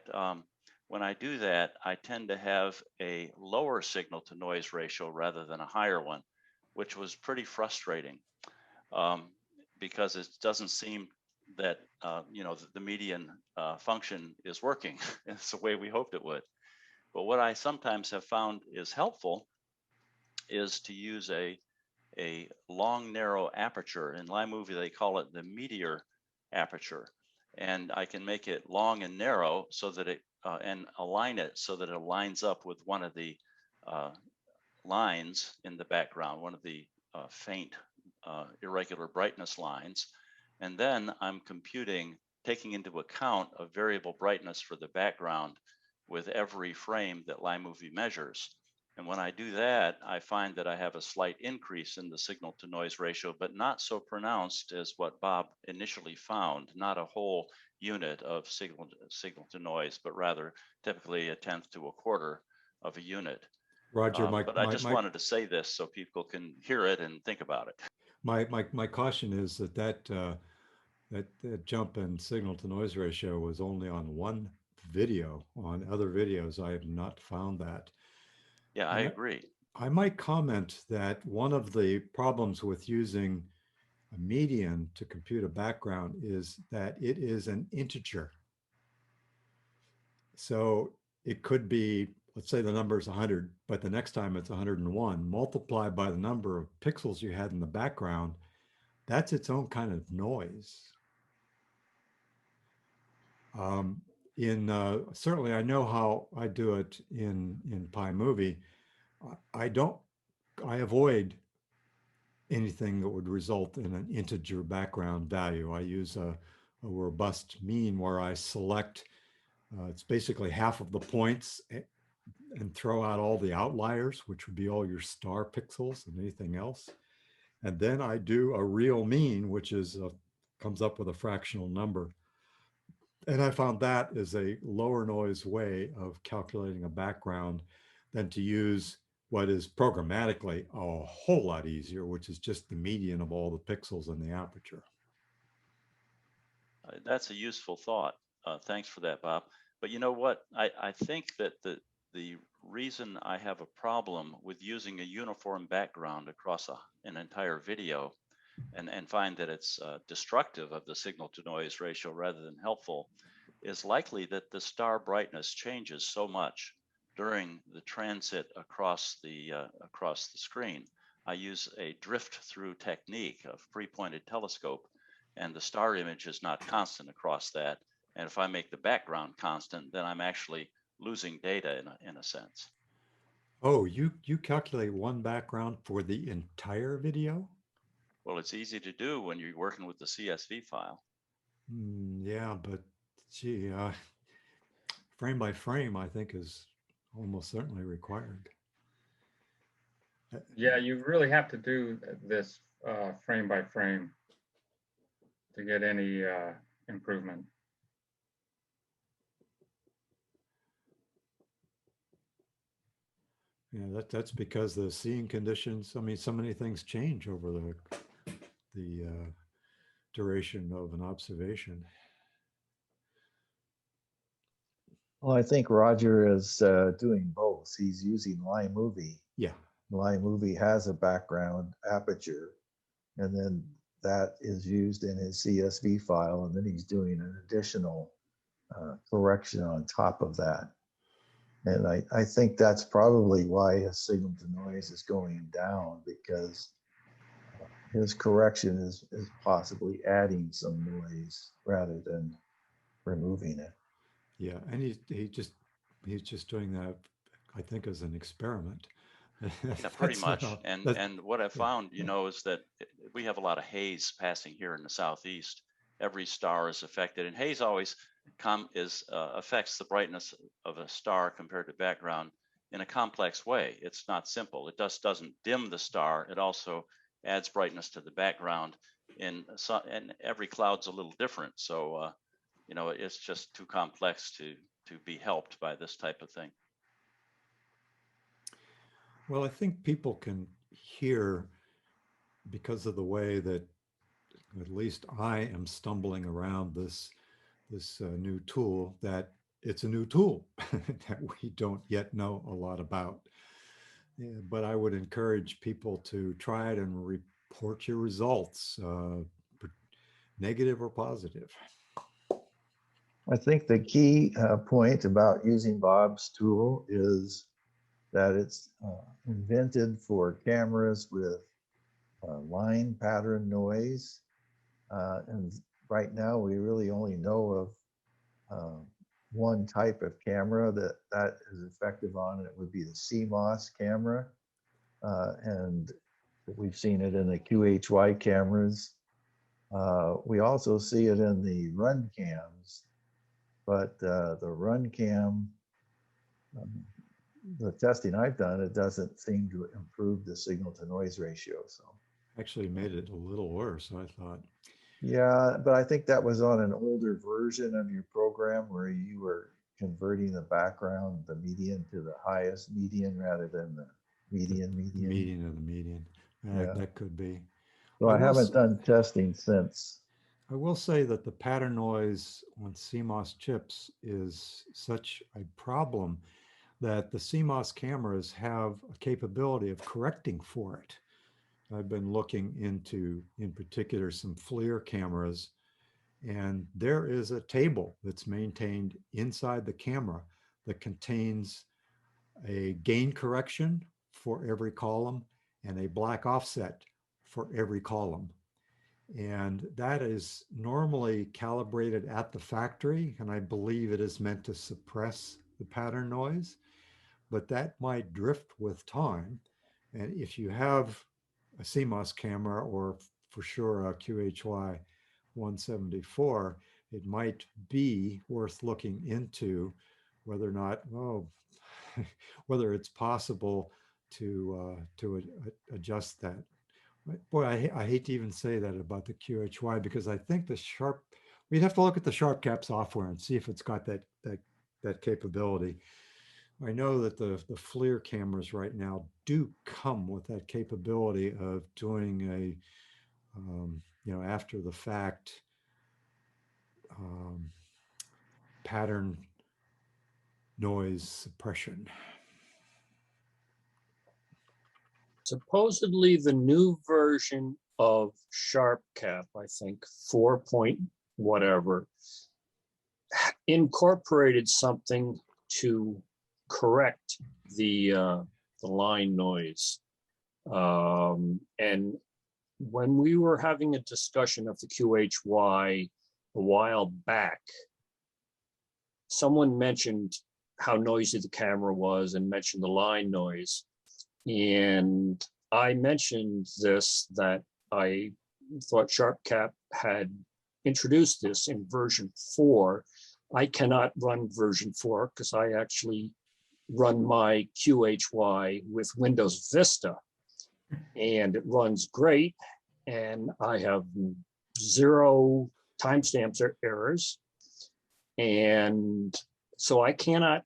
when I do that, I tend to have a lower signal to noise ratio rather than a higher one, which was pretty frustrating because it doesn't seem that the median function is working. It's the way we hoped it would. But what I sometimes have found is helpful is to use a long narrow aperture. In iMovie they call it the meteor aperture, and I can make it long and narrow so that it and align it so that it lines up with one of the lines in the background, one of the faint irregular brightness lines. And then I'm computing, taking into account a variable brightness for the background with every frame that iMovie measures. And when I do that, I find that I have a slight increase in the signal to noise ratio, but not so pronounced as what Bob initially found, not a whole unit of signal to noise, but rather typically a tenth to a quarter of a unit. Roger, But I just wanted to say this so people can hear it and think about it. my caution is that jump in signal to noise ratio was only on one video. On other videos, I have not found that. Yeah, I agree. I might comment that one of the problems with using a median to compute a background is that it is an integer. So it could be, let's say the number is 100, but the next time it's 101, multiplied by the number of pixels you had in the background. That's its own kind of noise. Certainly, I know how I do it in PyMovie. I avoid anything that would result in an integer background value. I use a robust mean where I select, it's basically half of the points and throw out all the outliers, which would be all your star pixels and anything else. And then I do a real mean, which is comes up with a fractional number. And I found that is a lower noise way of calculating a background than to use what is programmatically a whole lot easier, which is just the median of all the pixels in the aperture. That's a useful thought. Thanks for that, Bob. But you know what? I think that the reason I have a problem with using a uniform background across an entire video and find that it's destructive of the signal to noise ratio rather than helpful is likely that the star brightness changes so much during the transit across the screen. I use a drift through technique of 3-pointed telescope, and the star image is not constant across that. And if I make the background constant, then I'm actually losing data in a sense. Oh, you calculate one background for the entire video? Well, it's easy to do when you're working with the CSV file. Yeah, but gee, frame by frame, I think is almost certainly required. Yeah, you really have to do this frame by frame to get any improvement. Yeah, that's because the seeing conditions, I mean, so many things change over the duration of an observation. Well, I think Roger is doing both. He's using iMovie. Yeah. iMovie has a background aperture, and then that is used in his CSV file, and then he's doing an additional correction on top of that. And I think that's probably why his signal to noise is going down, because his correction is possibly adding some noise rather than removing it. Yeah, and he's just doing that, I think, as an experiment. Yeah, pretty That's much. not- And that's- what I yeah. found, you know, is that we have a lot of haze passing here in the southeast. Every star is affected, and haze always affects the brightness of a star compared to background in a complex way. It's not simple. It just doesn't dim the star. It also adds brightness to the background. And every cloud's a little different. So you know, it's just too complex to be helped by this type of thing. Well, I think people can hear, because of the way that at least I am stumbling around this new tool, that it's a new tool that we don't yet know a lot about. Yeah, but I would encourage people to try it and report your results, negative or positive. I think the key point about using Bob's tool is that it's invented for cameras with line pattern noise. And right now we really only know of one type of camera that is effective on, and it would be the CMOS camera. And we've seen it in the QHY cameras. We also see it in the run cams, but the run cam, the testing I've done, it doesn't seem to improve the signal to noise ratio. So Actually made it a little worse, I thought. yeah, but I think that was on an older version of your program where you were converting the background, the median, to the highest median rather than the median. Median of the median. Yeah. That could be. So I I will haven't s- done testing since. I will say that the pattern noise on CMOS chips is such a problem that the CMOS cameras have a capability of correcting for it. I've been looking into, in particular, some FLIR cameras, and there is a table that's maintained inside the camera that contains a gain correction for every column and a black offset for every column. And that is normally calibrated at the factory, and I believe it is meant to suppress the pattern noise, but that might drift with time. And if you have a CMOS camera, or for sure a QHY 174, it might be worth looking into whether or not, whether it's possible to adjust that. Boy, I hate to even say that about the QHY, because I think we'd have to look at the SharpCap software and see if it's got that capability. I know that the FLIR cameras right now do come with that capability of doing after the fact pattern noise suppression. Supposedly the new version of SharpCap, I think 4 point whatever, incorporated something to correct the line noise. And when we were having a discussion of the QHY a while back, someone mentioned how noisy the camera was and mentioned the line noise. And I mentioned this, that I thought SharpCap had introduced this in version 4. I cannot run version 4 because I actually run my QHY with Windows Vista, and it runs great. And I have 0 timestamps or errors. And so I cannot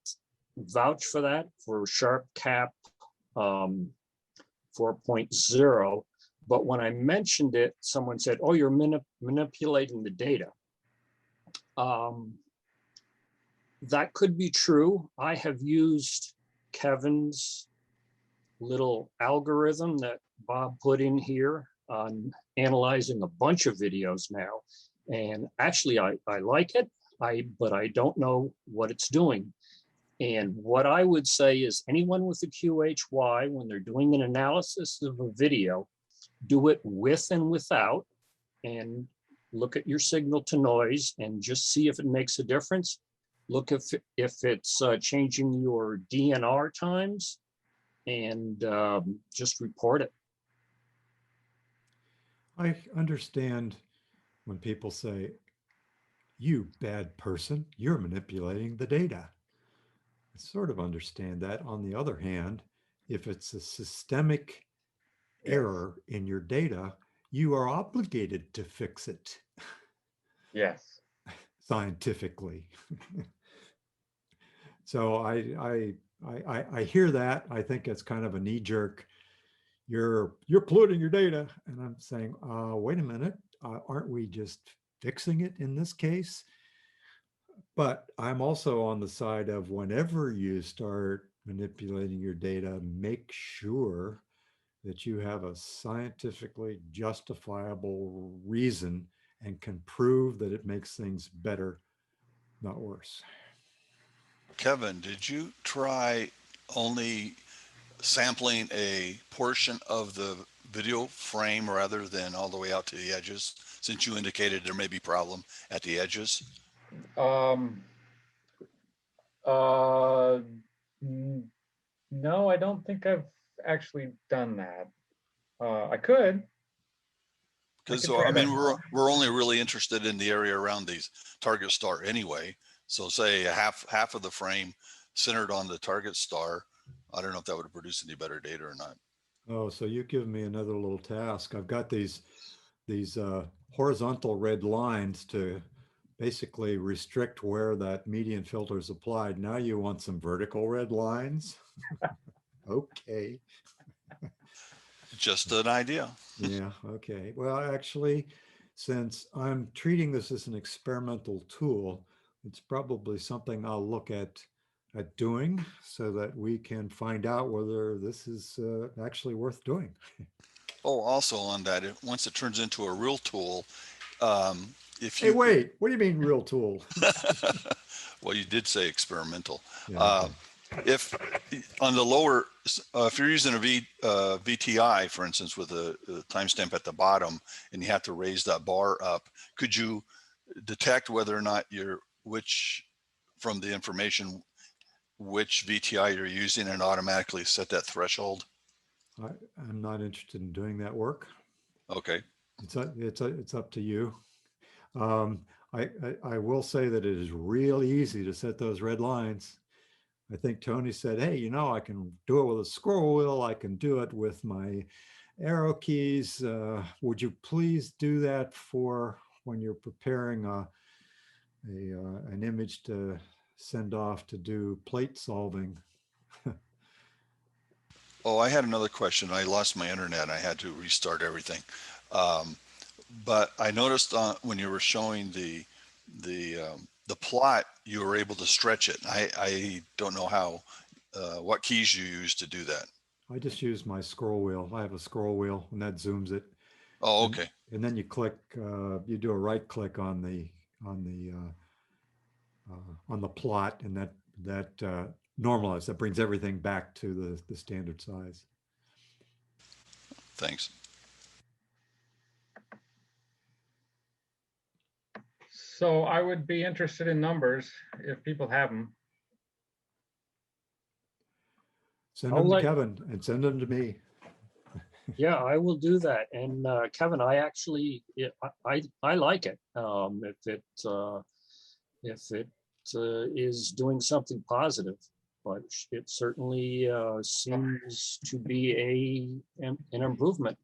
vouch for that for SharpCap 4.0. But when I mentioned it, someone said, oh, you're manipulating the data. That could be true. I have used Kevin's little algorithm that Bob put in here on analyzing a bunch of videos now. And actually, I like it. but I don't know what it's doing. And what I would say is anyone with a QHY, when they're doing an analysis of a video, do it with and without, and look at your signal to noise and just see if it makes a difference. Look if it's changing your DNR times, and just report it. I understand when people say, you bad person, you're manipulating the data. I sort of understand that. On the other hand, if it's a systemic error in your data, you are obligated to fix it Yes. scientifically. So I hear that. I think it's kind of a knee jerk. You're polluting your data, and I'm saying, wait a minute, aren't we just fixing it in this case? But I'm also on the side of whenever you start manipulating your data, make sure that you have a scientifically justifiable reason and can prove that it makes things better, not worse. Kevin, did you try only sampling a portion of the video frame rather than all the way out to the edges, since you indicated there may be problem at the edges? No, I don't think I've actually done that. I could. Because try I mean, that. we're only really interested in the area around the target star anyway. So say half of the frame centered on the target star. I don't know if that would produce any better data or not. Oh, so you give me another little task. I've got these horizontal red lines to basically restrict where that median filter is applied. Now you want some vertical red lines? Okay. Just an idea. Yeah, okay. Well, actually, since I'm treating this as an experimental tool, it's probably something I'll look at doing so that we can find out whether this is actually worth doing. Oh, also on that, once it turns into a real tool, if Hey, you wait, what do you mean real tool? well, you did say experimental. Yeah, okay. If on the lower, if you're using a VTI, for instance, with a timestamp at the bottom, and you have to raise that bar up, could you detect whether or not from the information, which VTI you're using and automatically set that threshold? I'm not interested in doing that work. Okay. It's up to you. I will say that it is real easy to set those red lines. I think Tony said, hey, I can do it with a scroll wheel. I can do it with my arrow keys. Would you please do that for when you're preparing an image to send off to do plate solving? Oh, I had another question. I lost my internet. I had to restart everything. But I noticed when you were showing the plot, you were able to stretch it. I don't know how, what keys you use to do that. I just use my scroll wheel. I have a scroll wheel and that zooms it. Oh, okay. And then you click, you do a right click on the plot, and that normalizes. That brings everything back to the standard size. Thanks. So I would be interested in numbers if people have them. Send them to Kevin and send them to me. Yeah, I will do that. And Kevin, I actually, I like it. If it is doing something positive, but it certainly seems to be an improvement.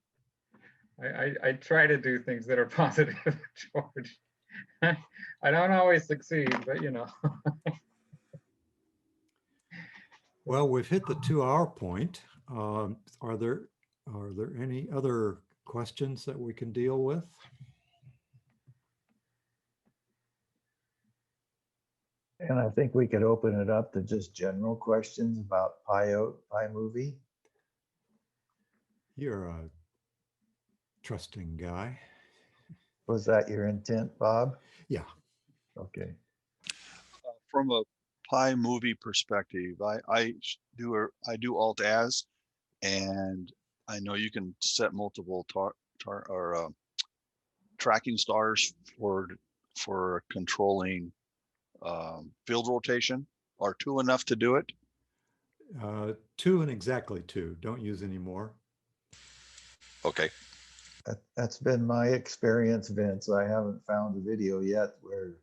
I try to do things that are positive, George. I don't always succeed, but Well, we've hit the 2-hour point. Are there any other questions that we can deal with? And I think we could open it up to just general questions about PyOTE, PyMovie. You're a trusting guy. Was that your intent, Bob? Yeah. Okay. from a PyMovie perspective, I do Alt As, and I know you can set multiple tracking stars for controlling field rotation. Are two enough to do it? 2 and exactly 2. Don't use any more. Okay. That's been my experience, Vince. I haven't found a video yet where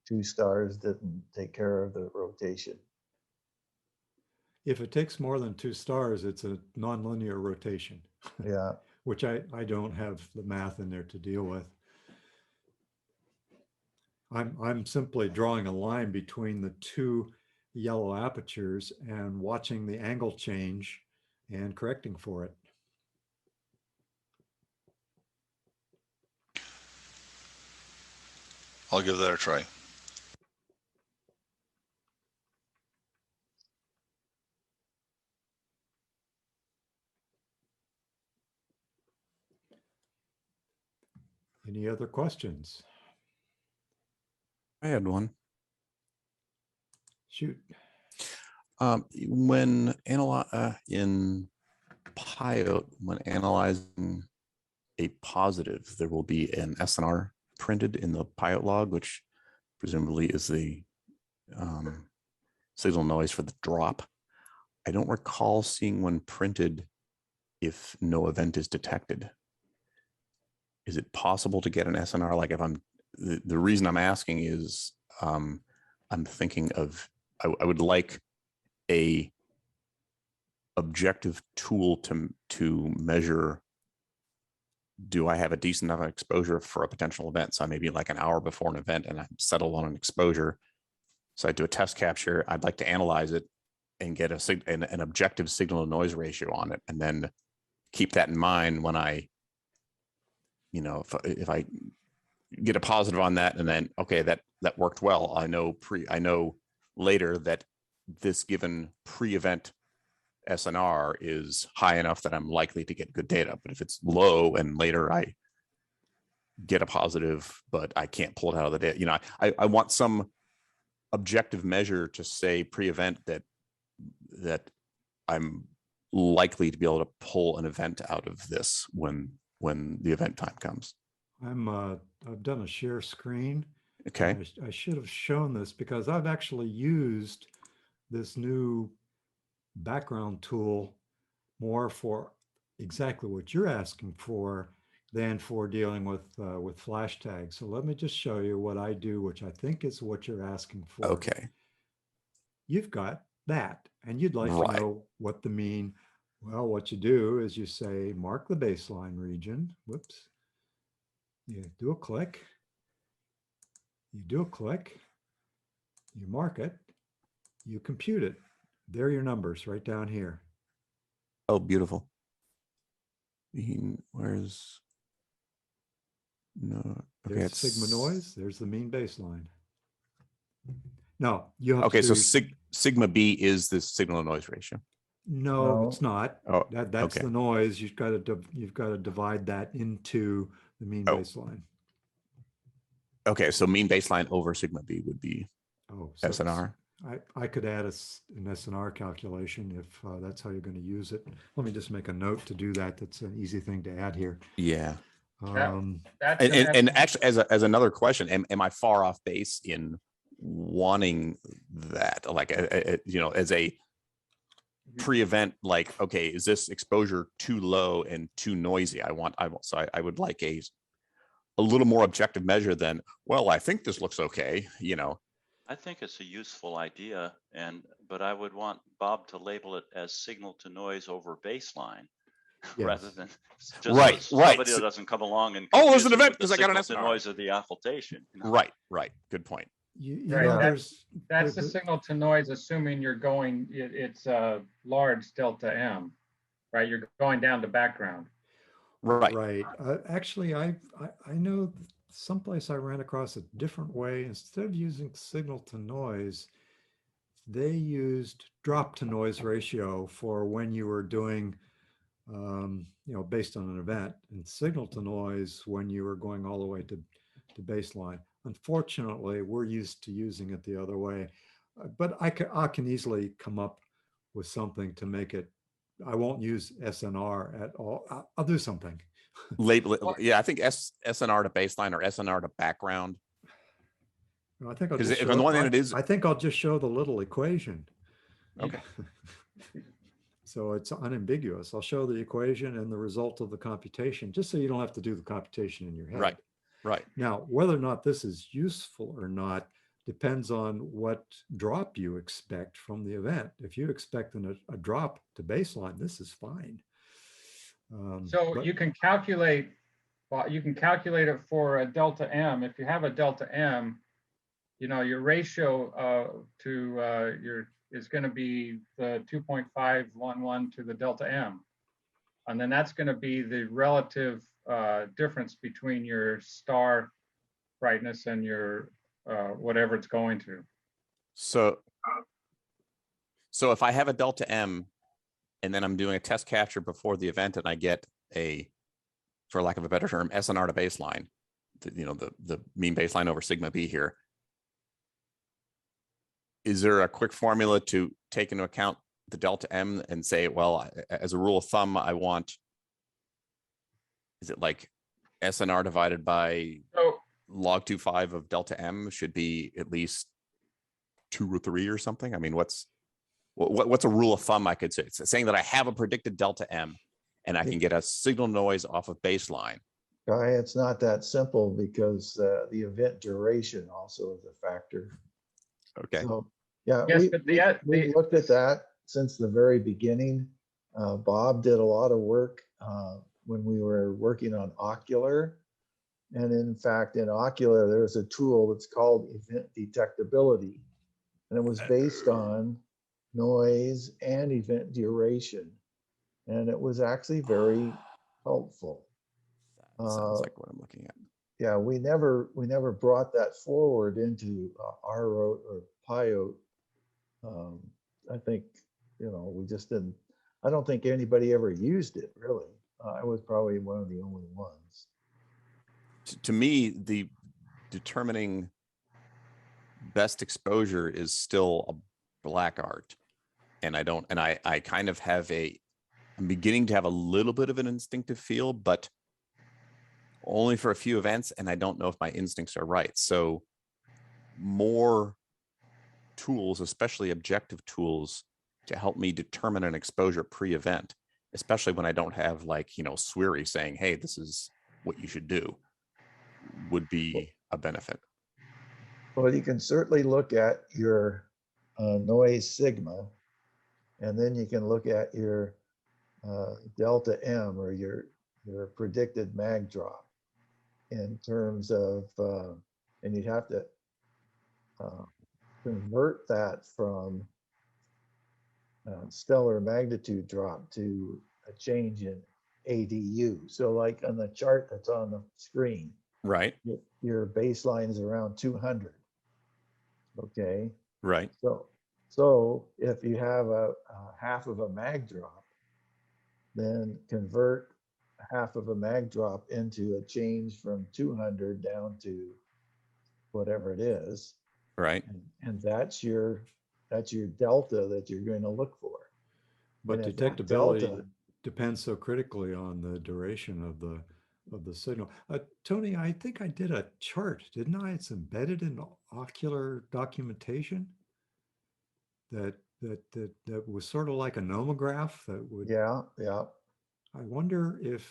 2 stars didn't take care of the rotation. If it takes more than 2 stars, it's a nonlinear rotation, Yeah. which I don't have the math in there to deal with. I'm simply drawing a line between the 2 yellow apertures and watching the angle change and correcting for it. I'll give that a try. Any other questions? I had one. Shoot. When in PyOTE, when analyzing a positive, there will be an SNR printed in the PyOTE log, which presumably is the signal noise for the drop. I don't recall seeing one printed if no event is detected. Is it possible to get an SNR? Like if I'm, the reason I'm asking is I'm thinking of, I would like a objective tool to measure, do I have a decent enough exposure for a potential event? So maybe like an hour before an event and I settle on an exposure. So I do a test capture. I'd like to analyze it and get an objective signal to noise ratio on it. And then keep that in mind when I, if I get a positive on that and then, okay, that worked well. I know later that this given pre-event SNR is high enough that I'm likely to get good data. But if it's low and later I get a positive, but I can't pull it out of the data, I want some objective measure to say pre-event that I'm likely to be able to pull an event out of this when the event time comes. I've done a share screen. Okay. I should have shown this because I've actually used this new background tool more for exactly what you're asking for than for dealing with flash tags. So let me just show you what I do, which I think is what you're asking for. Okay. You've got that, and you'd like Right. to know what the mean. Well, what you do is you say, mark the baseline region. Whoops. You do a click. You do a click. You mark it. You compute it. There are your numbers right down here. Oh, beautiful. Where's no? Okay, There's it's sigma noise. There's the mean baseline. No, you have okay. to. So sigma B is the signal to noise ratio. No, No. it's not. Oh, That's okay. the noise. You've got to divide that into the mean Oh. baseline. Okay, so mean baseline over sigma B would be Oh, so SNR. I could add an SNR calculation if that's how you're going to use it. Let me just make a note to do that. That's an easy thing to add here. Yeah. That's And actually, as another question, am I far off base in wanting that? Like, as a pre-event, like, okay, is this exposure too low and too noisy? I would like a little more objective measure than, well, I think this looks okay, I think it's a useful idea, but I would want Bob to label it as signal to noise over baseline, rather than just Right. somebody that doesn't come along and oh, there's an confuse it event with the because I got an signal to SNR. noise of the occultation. Right. Good point. Right, know, that's the signal to noise, assuming you're going, it's a large delta M, right? You're going down to background. Right. Actually, I know someplace I ran across a different way. Instead of using signal to noise, they used drop to noise ratio for when you were doing, based on an event, and signal to noise when you were going all the way to baseline. Unfortunately, we're used to using it the other way. but I can easily come up with something to make it. I won't use SNR at all. I'll do something. Label it. Yeah, I think SNR to baseline or SNR to background. I think I'll Because just if show, on the one hand it is, I think I'll just show the little equation. okay. So it's unambiguous. I'll show the equation and the result of the computation, just so you don't have to do the computation in your head. Right. Right. Now, whether or not this is useful or not depends on what drop you expect from the event. If you expect a drop to baseline, this is fine. So you can calculate, well, you can calculate it for a delta M. If you have a delta M, you know, your ratio to your is going to be the 2.511 to the delta M. And then that's going to be the relative difference between your star brightness and your whatever it's going to. So if I have a delta M and then I'm doing a test capture before the event and I get a, for lack of a better term, SNR to baseline, the mean baseline over sigma B here. Is there a quick formula to take into account the delta M and say, well, as a rule of thumb, I want, is it like SNR divided by log 2.5 of delta M should be at least 2 or 3 or something? I mean, what's a rule of thumb I could say? It's saying that I have a predicted delta M and I can get a signal noise off of baseline. It's not that simple because the event duration also is a factor. Okay. So yeah, Yes, we looked at that since the very beginning. Bob did a lot of work when we were working on Ocular. And in fact, in Ocular, there's a tool that's called event detectability. And it was based on noise and event duration. And it was actually very helpful. That sounds like what I'm looking at. Yeah, we never brought that forward into ROTE or PyOTE. I think, we just didn't. I don't think anybody ever used it really. I was probably one of the only ones. To me, the determining best exposure is still a black art, and I kind of have I'm beginning to have a little bit of an instinctive feel, but only for a few events, and I don't know if my instincts are right. So more tools, especially objective tools, to help me determine an exposure pre-event, especially when I don't have Sweary saying, hey, this is what you should do, would be a benefit. Well, you can certainly look at your noise sigma, and then you can look at your delta M or your predicted mag drop in terms of, and you'd have to convert that from stellar magnitude drop to a change in ADU. So like on the chart that's on the screen, right, your baseline is around 200. Okay. Right. So if you have a half of a mag drop, then convert half of a mag drop into a change from 200 down to whatever it is. Right. And that's your delta that you're going to look for. But detectability depends so critically on the duration of the signal. Tony, I think I did a chart, didn't I? It's embedded in Ocular documentation that was sort of like a nomograph that would. Yeah. I wonder if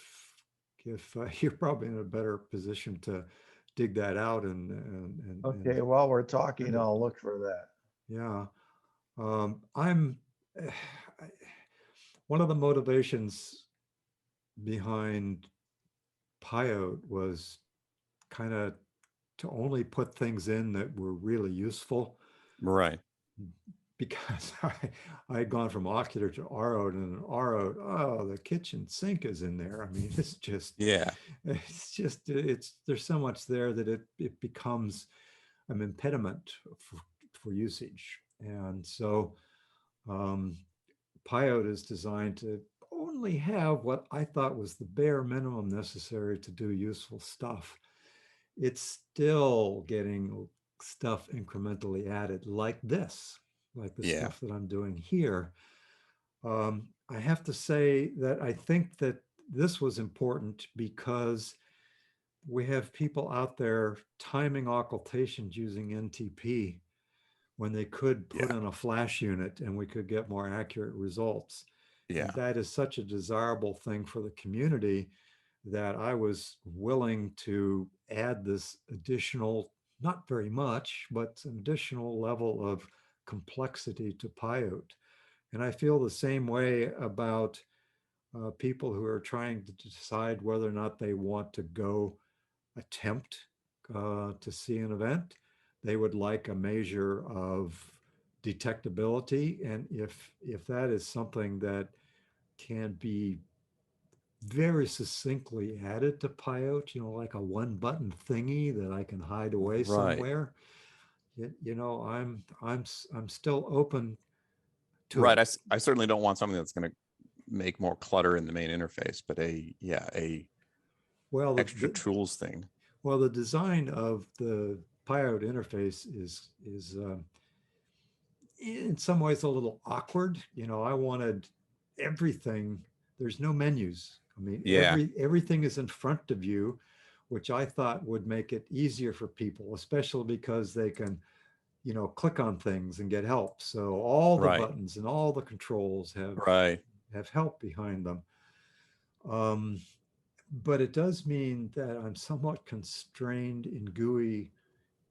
you're probably in a better position to dig that out and okay, while we're talking, I'll look for that. Yeah. I'm one of the motivations behind PyOTE was kind of to only put things in that were really useful. Right. Because I had gone from Ocular to ROTE, and ROTE, oh, the kitchen sink is in there. I mean, it's just, there's so much there that it becomes an impediment for usage. And so PyOTE is designed to only have what I thought was the bare minimum necessary to do useful stuff. It's still getting stuff incrementally added, like this, like the Yeah. stuff that I'm doing here. I have to say that I think that this was important because we have people out there timing occultations using NTP when they could put Yeah. in a flash unit and we could get more accurate results. Yeah. And that is such a desirable thing for the community that I was willing to add this additional, not very much, but an additional level of complexity to PyOTE. And I feel the same way about people who are trying to decide whether or not they want to go attempt to see an event. They would like a measure of detectability. And if that is something that can be very succinctly added to PyOTE, like a one button thingy that I can hide away Right. somewhere, I'm still open to Right. it. I certainly don't want something that's going to make more clutter in the main interface, but a Well, extra tools thing. Well, the design of the PyOTE interface is in some ways a little awkward. I wanted everything. There's no menus. I mean, Yeah. everything is in front of you, which I thought would make it easier for people, especially because they can, click on things and get help. So all the Right. buttons and all the controls Right. have help behind them. But it does mean that I'm somewhat constrained in GUI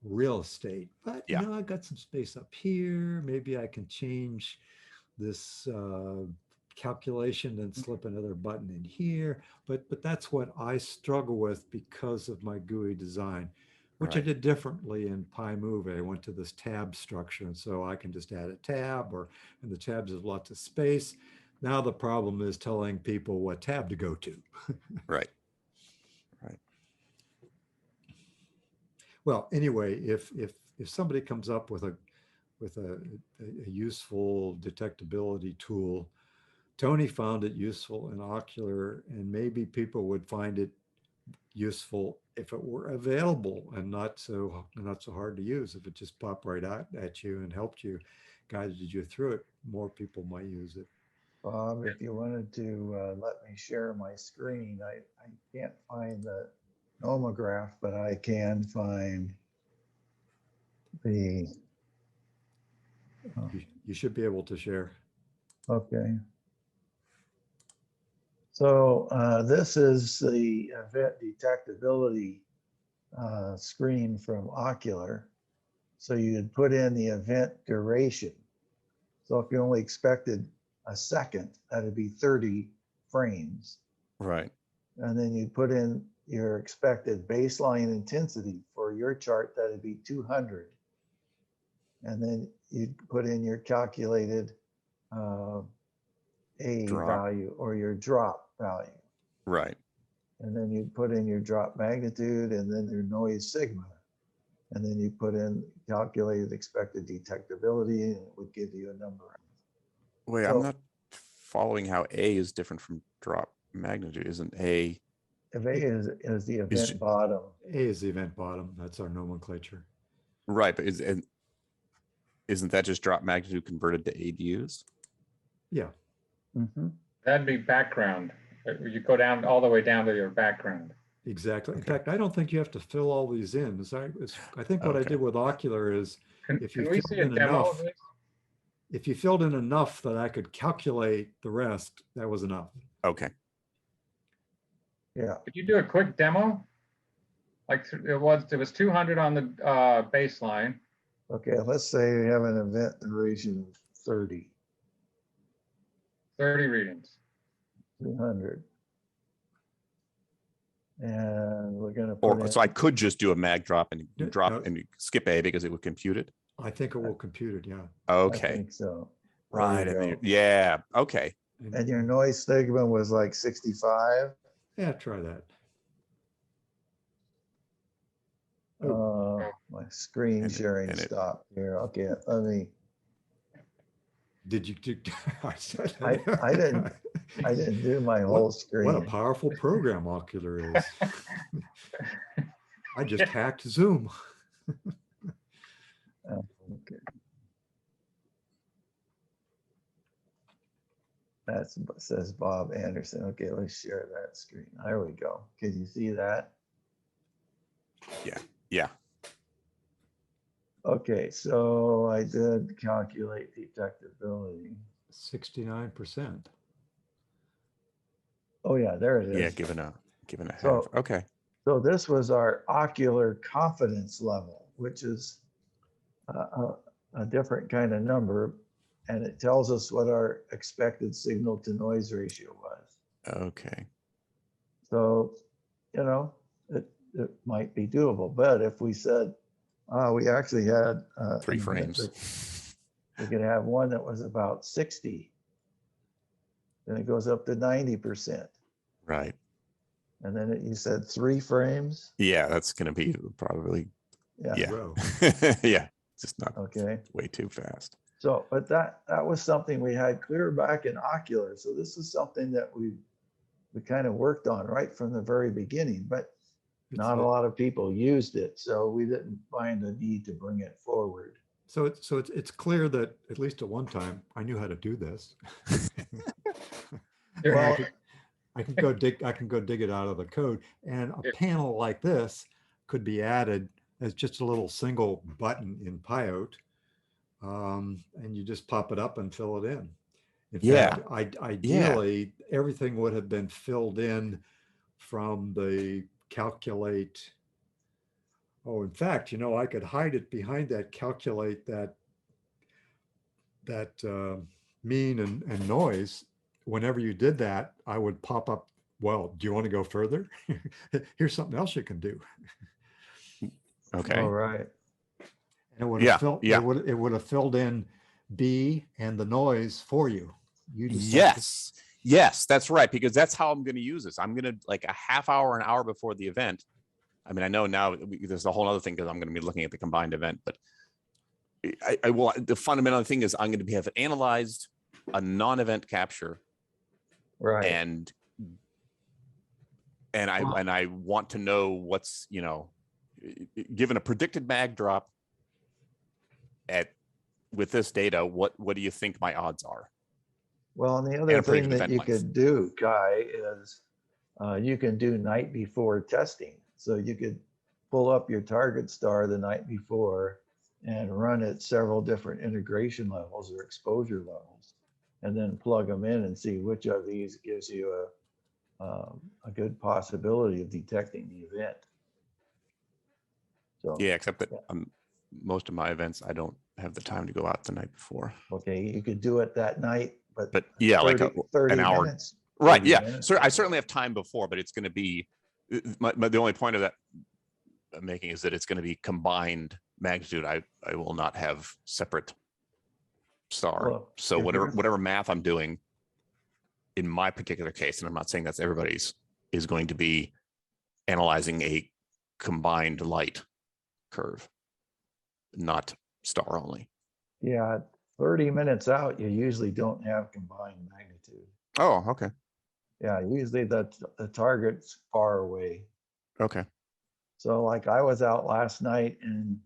real estate. But Yeah. I've got some space up here. Maybe I can change this calculation and slip another button in here. But that's what I struggle with because of my GUI design, which I Right. did differently in PyMovie. I went to this tab structure, and so I can just add a tab, and the tabs have lots of space. Now the problem is telling people what tab to go to. Right. Right. Well, anyway, if somebody comes up with a useful detectability tool, Tony found it useful in Ocular, and maybe people would find it useful if it were available and not so hard to use. If it just popped right out at you and helped you, guided you through it, more people might use it. Bob, if you wanted to let me share my screen, I can't find the nomograph, but I can find the. You should be able to share. Okay. So this is the event detectability screen from Ocular. So you'd put in the event duration. So if you only expected a second, that'd be 30 frames. Right. And then you'd put in your expected baseline intensity for your chart, that'd be 200. And then you'd put in your calculated A Drop. value or your drop value. Right. And then you put in your drop magnitude and then your noise sigma. And then you put in calculated expected detectability, and it would give you a number. Wait, So- I'm not following how A is different from drop magnitude. Isn't A? If A is the Is- event bottom. A is the event bottom. That's our nomenclature. Right, but isn't that just drop magnitude converted to ADUs? Yeah. Mm-hmm. That'd be background. You go down all the way down to your background. Exactly. In Okay. fact, I don't think you have to fill all these in. I think what I Okay. did with Ocular is if you Can we filled see a in demo enough, of this? if you filled in enough that I could calculate the rest, that was enough. Okay. Yeah. Could you do a quick demo? Like it was 200 on the baseline. Okay. Let's say we have an event duration of 30, 30 readings. 300. And we're going to put Or in, so I could just do a mag drop and No, drop no. and skip A because it would compute it. I think it will compute it. Yeah. I Okay. think so. There Right. you And then go. yeah. Okay. And your noise sigma was like 65. Yeah, try that. My screen And it- sharing and it- stopped here. Okay, let me. Did you? I didn't do my whole screen. What a powerful program Ocular is. I just hacked Zoom. That's what says Bob Anderson. Okay, let's share that screen. There we go. Can you see that? Yeah. Okay, so I did calculate detectability. 69%. Oh yeah, there it is. Yeah. Given a So- half. Okay. So this was our ocular confidence level, which is a different kind of number, and it tells us what our expected signal to noise ratio was. Okay. So, you know, it might be doable, but if we said, we actually had 3 an event frames. that we could have one that was about 60, then it goes up to 90%. Right. And then you said 3 frames. Yeah, that's going to be probably, yeah. Row. Yeah, just not Okay. way too fast. So, but that was something we had clear back in ocular. So this is something that we kind of worked on right from the very beginning, but not a lot of people used it. So we didn't find the need to bring it forward. So it's clear that at least at one time I knew how to do this. Well, I can go dig it out of the code, and a panel like this could be added as just a little single button in PyOTE, and you just pop it up and fill it in. In fact, ideally, everything would have been filled in from the calculate. Oh, in fact, I could hide it behind that calculate that mean and noise. Whenever you did that, I would pop up, well, do you want to go further? Here's something else you can do. Okay. all right. And it would have it would have filled in B and the noise for you. You just have to- Yes, that's right. Because that's how I'm going to use this. I'm going to, like, a half hour, an hour before the event. I mean, I know now there's a whole other thing because I'm going to be looking at the combined event, but I will. The fundamental thing is I'm going to have analyzed a non-event capture, Right. and I want to know what's, given a predicted mag drop with this data, what do you think my odds are? Well, and the And other a thing predicted that event you length. could do, Guy, is you can do night before testing. So you could pull up your target star the night before and run it several different integration levels or exposure levels, and then plug them in and see which of these gives you a good possibility of detecting the event. So Yeah, except that most of my events, I don't have the time to go out the night before. okay, you could do it that night, but yeah, 30, like 30 an hour. minutes. Right. 30 Yeah. minutes. So I certainly have time before, but it's going to be the only point of that I'm making is that it's going to be combined magnitude. I will not have separate star. Well, So if you're- whatever math I'm doing in my particular case, and I'm not saying that's everybody's, is going to be analyzing a combined light curve, not star only. Yeah, 30 minutes out, you usually don't have combined magnitude. Oh, okay. Yeah, usually the target's far away. Okay. So like I was out last night and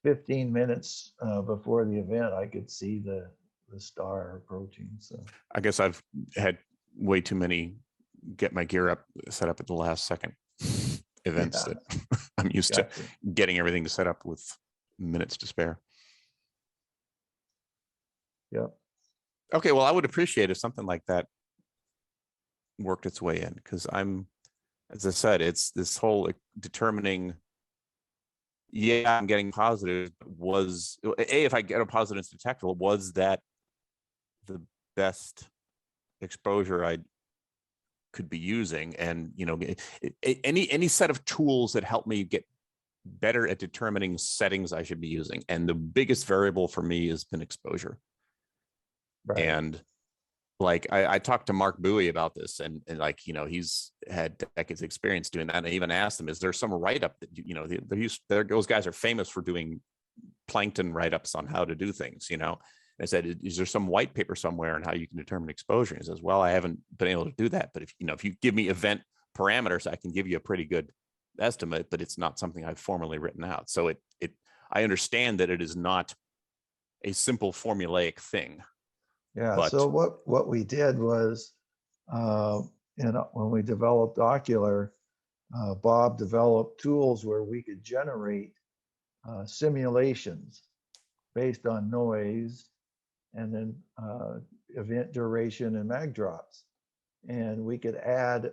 15 minutes before the event, I could see the star approaching. So I guess I've had way too many get my gear set up at the last second events Yeah. that I'm used Gotcha. to getting everything set up with minutes to spare. Yep. Okay, well, I would appreciate if something like that worked its way in, because as I said, it's this whole determining, yeah, I'm getting positive, if I get a positive, it's detectable, was that the best exposure I could be using? And, any set of tools that help me get better at determining settings I should be using. And the biggest variable for me has been exposure. Right. And like I talked to Mark Bowie about this, and like, he's had decades of experience doing that. And I even asked him, is there some write-up that those guys are famous for doing plankton write-ups on how to do things, I said, is there some white paper somewhere on how you can determine exposure? He says, well, I haven't been able to do that, but if you give me event parameters, I can give you a pretty good estimate, but it's not something I've formally written out. So I understand that it is not a simple formulaic thing, Yeah, But- so what we did was, when we developed Ocular, Bob developed tools where we could generate simulations based on noise and then event duration and mag drops. And we could add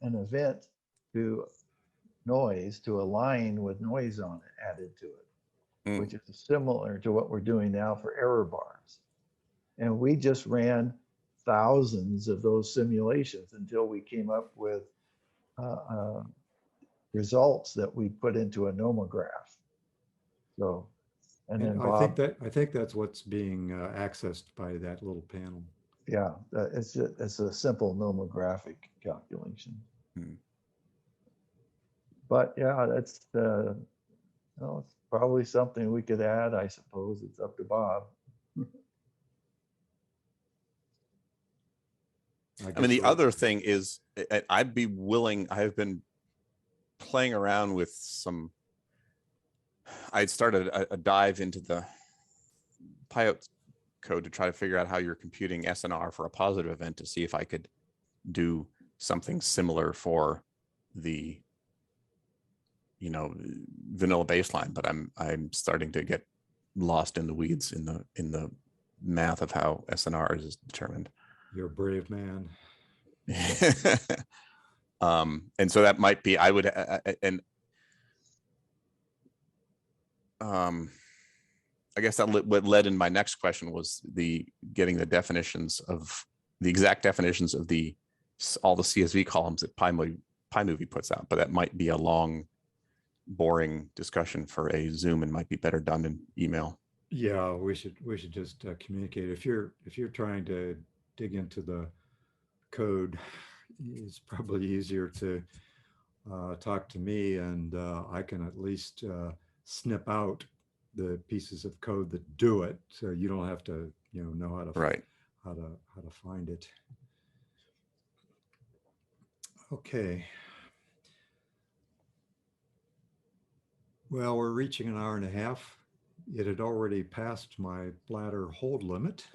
an event to noise to align with noise on it added to it, which is similar to what we're doing now for error bars. And we just ran thousands of those simulations until we came up with results that we put into a nomograph. So, and then I think Bob, I think that's what's being accessed by that little panel. yeah, it's a simple nomographic calculation. But yeah, that's it's probably something we could add. I suppose it's up to Bob. I mean, the other thing is I'd be willing, I've been playing around with some, I'd started a dive into the PyOTE code to try to figure out how you're computing SNR for a positive event to see if I could do something similar for the, you know, vanilla baseline, but I'm starting to get lost in the weeds in the math of how SNR is determined. You're a brave man. And so that might be, I would, I guess that what led in my next question was getting the definitions of the exact definitions of all the CSV columns that PyMovie puts out, but that might be a long, boring discussion for a Zoom and might be better done in email. Yeah, we should just communicate. If you're trying to dig into the code, it's probably easier to talk to me, and I can at least snip out the pieces of code that do it, so you don't have to know how to how to find it. Okay. Well, we're reaching an hour and a half. It had already passed my bladder hold limit.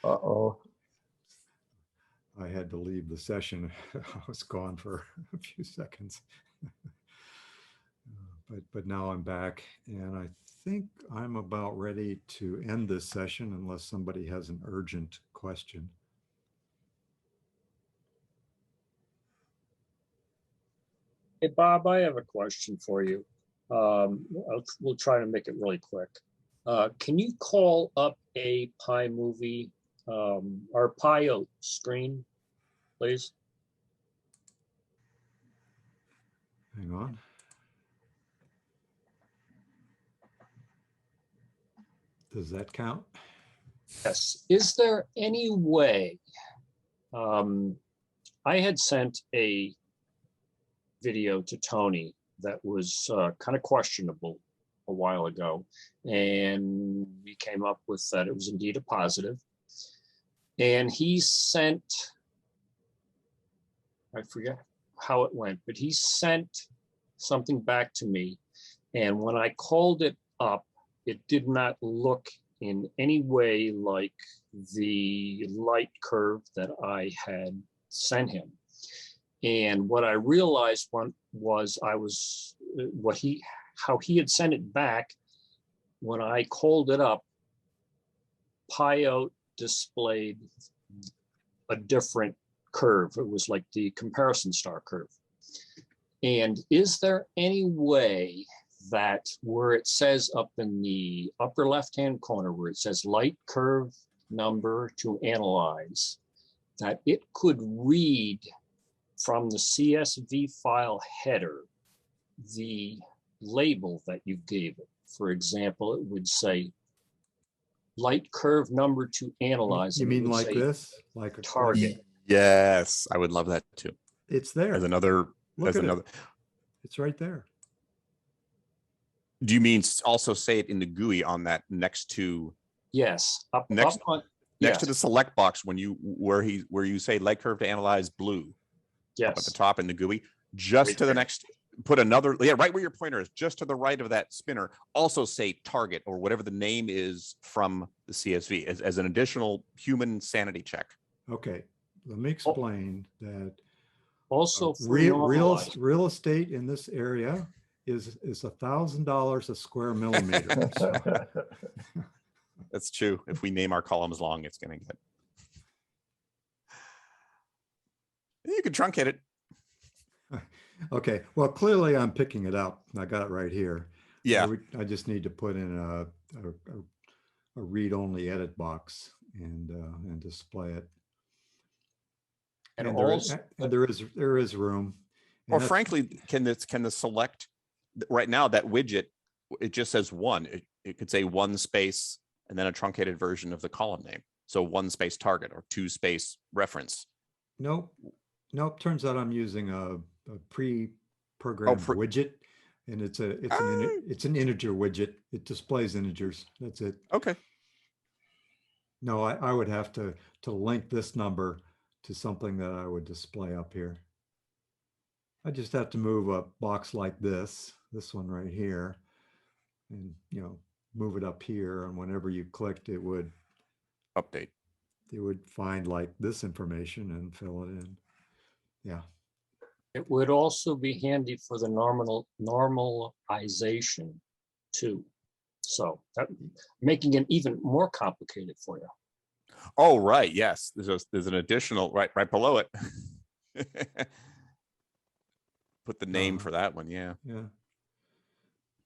Uh-oh. I had to leave the session. I was gone for a few seconds. But now I'm back, and I think I'm about ready to end this session unless somebody has an urgent question. Hey, Bob, I have a question for you. We'll try to make it really quick. Can you call up a PyMovie or PyOTE screen, please? Hang on. Does that count? Yes. Is there any way? I had sent a video to Tony that was kind of questionable a while ago, and we came up with that it was indeed a positive. And he sent, I forget how it went, but he sent something back to me. And when I called it up, it did not look in any way like the light curve that I had sent him. And what I realized was how he had sent it back. When I called it up, PyOTE displayed a different curve. It was like the comparison star curve. And is there any way that where it says up in the upper left-hand corner, where it says light curve number to analyze, that it could read from the CSV file header the label that you gave it? For example, it would say light curve number to analyze. You mean like this? Like a target? Yes, I would love that too. It's there. As another, Look at it. It's right there. Do you mean also say it in the GUI on that next to? Yes. Next yes. to the select box when where you say light curve to analyze blue. Yes. Up at the top in the GUI, just to the next put another, yeah, right where your pointer is, just to the right of that spinner, also say target or whatever the name is from the CSV as an additional human sanity check. Okay, let me explain that Also for real normalized. estate in this area is $1,000 a square millimeter. So, That's true. If we name our columns long, it's going to get. You can truncate it. okay, well, clearly I'm picking it up. I got it right here. Yeah. I just need to put in a read-only edit box and display it. And And also, there is room. And Or that's- frankly, can the select right now that widget, it just says one. It could say one space and then a truncated version of the column name. So one space target or two space reference. Nope. Turns out I'm using a pre-programmed widget, and it's an integer widget. It displays integers. That's it. Okay. No, I would have to link this number to something that I would display up here. I just have to move a box like this one right here, and move it up here. And whenever you clicked, it would update. It would find like this information and fill it in. Yeah. it would also be handy for the normalization too. So that making it even more complicated for you. Oh, right. Yes. There's an additional right below it. Put the name for that one. Yeah. Yeah.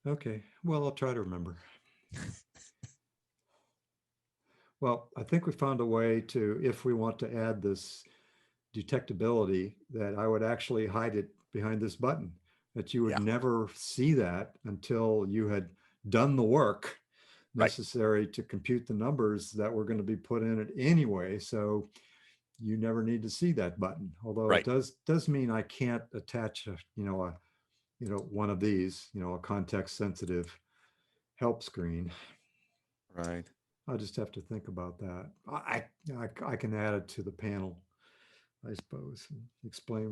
Okay. Well, I'll try to remember. Well, I think we found a way to, if we want to add this detectability, that I would actually hide it behind this button, that you would never see that until you had done the work necessary to compute the numbers that were going to be put in it anyway. So you never need to see that button. Although it does mean I can't attach one of these, a context sensitive help screen. Right. I'll just have to think about that. I can add it to the panel, I suppose, and explain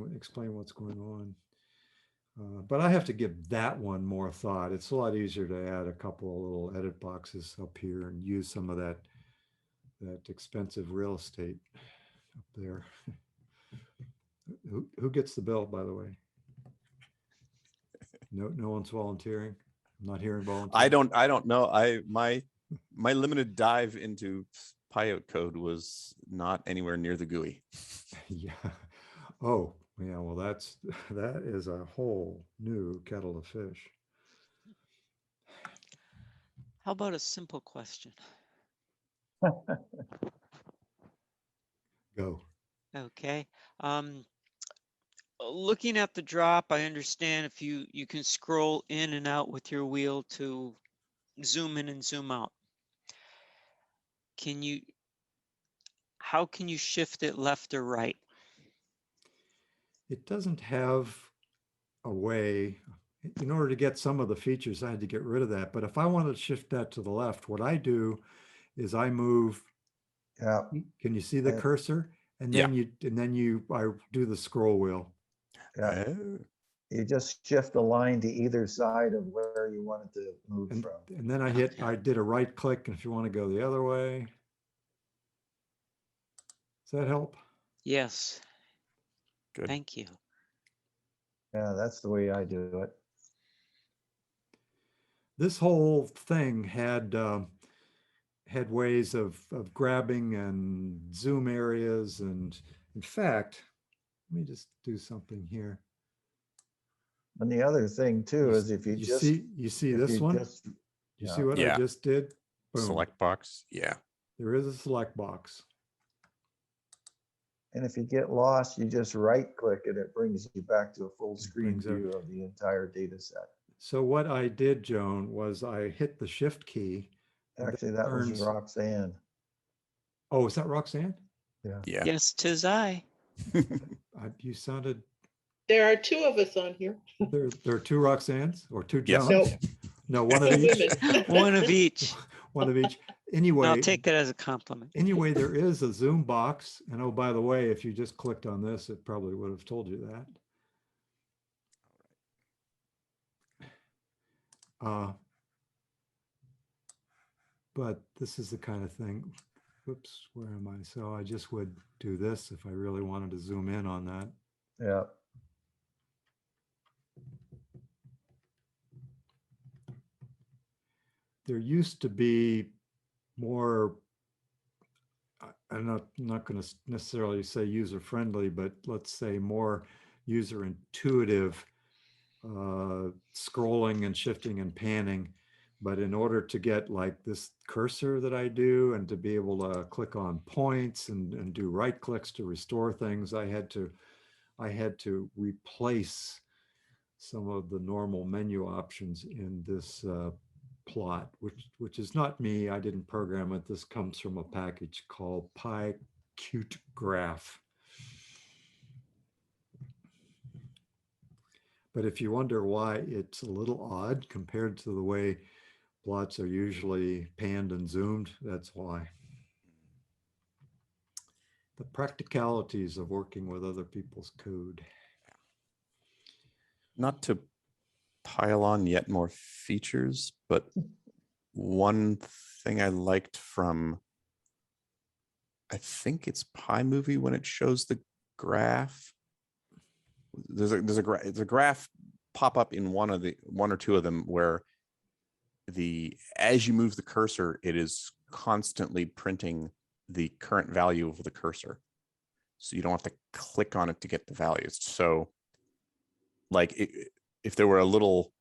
what's going on. But I have to give that one more thought. It's a lot easier to add a couple of little edit boxes up here and use some of that expensive real estate up there. Who gets the bill, by the way? No one's volunteering. I'm not hearing volunteering. I don't know. My limited dive into PyOTE code was not anywhere near the GUI. Yeah. Oh, yeah. Well, that is a whole new kettle of fish. How about a simple question? Go. Okay. Looking at the drop, I understand if you can scroll in and out with your wheel to zoom in and zoom out. How can you shift it left or right? It doesn't have a way. In order to get some of the features, I had to get rid of that. But if I wanted to shift that to the left, what I do is I move. Yeah. Can you see the cursor? And then I do the scroll wheel. Yeah. You just shift the line to either side of where you want it to move from. And then I did a right click. And if you want to go the other way. Does that help? Yes. Good. Thank you. Yeah, that's the way I do it. This whole thing had ways of grabbing and zoom areas. And in fact, let me just do something here. And the other thing too is if you see this one? You see what I just did? Boom. Select box. Yeah. There is a select box. And if you get lost, you just right click it. It brings you back to a full screen view of the entire data set. So what I did, Joan, was I hit the shift key. Actually, that was Roxanne. Oh, is that Roxanne? Yeah. Yeah. Yes, 'tis I. You sounded. There are two of us on here. There are two Roxannes or two Johns? Nope. No, one of each. One of each. One of each. Anyway, I'll take that as a compliment. Anyway, there is a zoom box. And oh, by the way, if you just clicked on this, it probably would have told you that. But this is the kind of thing, whoops, where am I? So I just would do this if I really wanted to zoom in on that. Yeah. There used to be more, I'm not going to necessarily say user friendly, but let's say more user intuitive scrolling and shifting and panning. But in order to get like this cursor that I do and to be able to click on points and do right clicks to restore things, I had to replace some of the normal menu options in this plot, which is not me. I didn't program it. This comes from a package called PyQt Graph. But if you wonder why it's a little odd compared to the way plots are usually panned and zoomed, that's why. The practicalities of working with other people's code. Not to pile on yet more features, but one thing I liked from, I think it's PyMovie, when it shows the graph. There's a graph pop up in one or two of them where as you move the cursor, it is constantly printing the current value of the cursor. So you don't have to click on it to get the values. So like if there were a little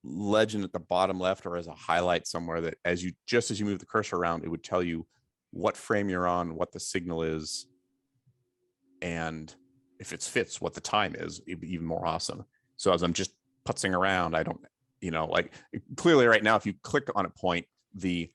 legend at the bottom left or as a highlight somewhere that just as you move the cursor around, it would tell you what frame you're on, what the signal is, and if it fits what the time is, it'd be even more awesome. So as I'm just putzing around, I don't, like clearly right now, if you click on a point, the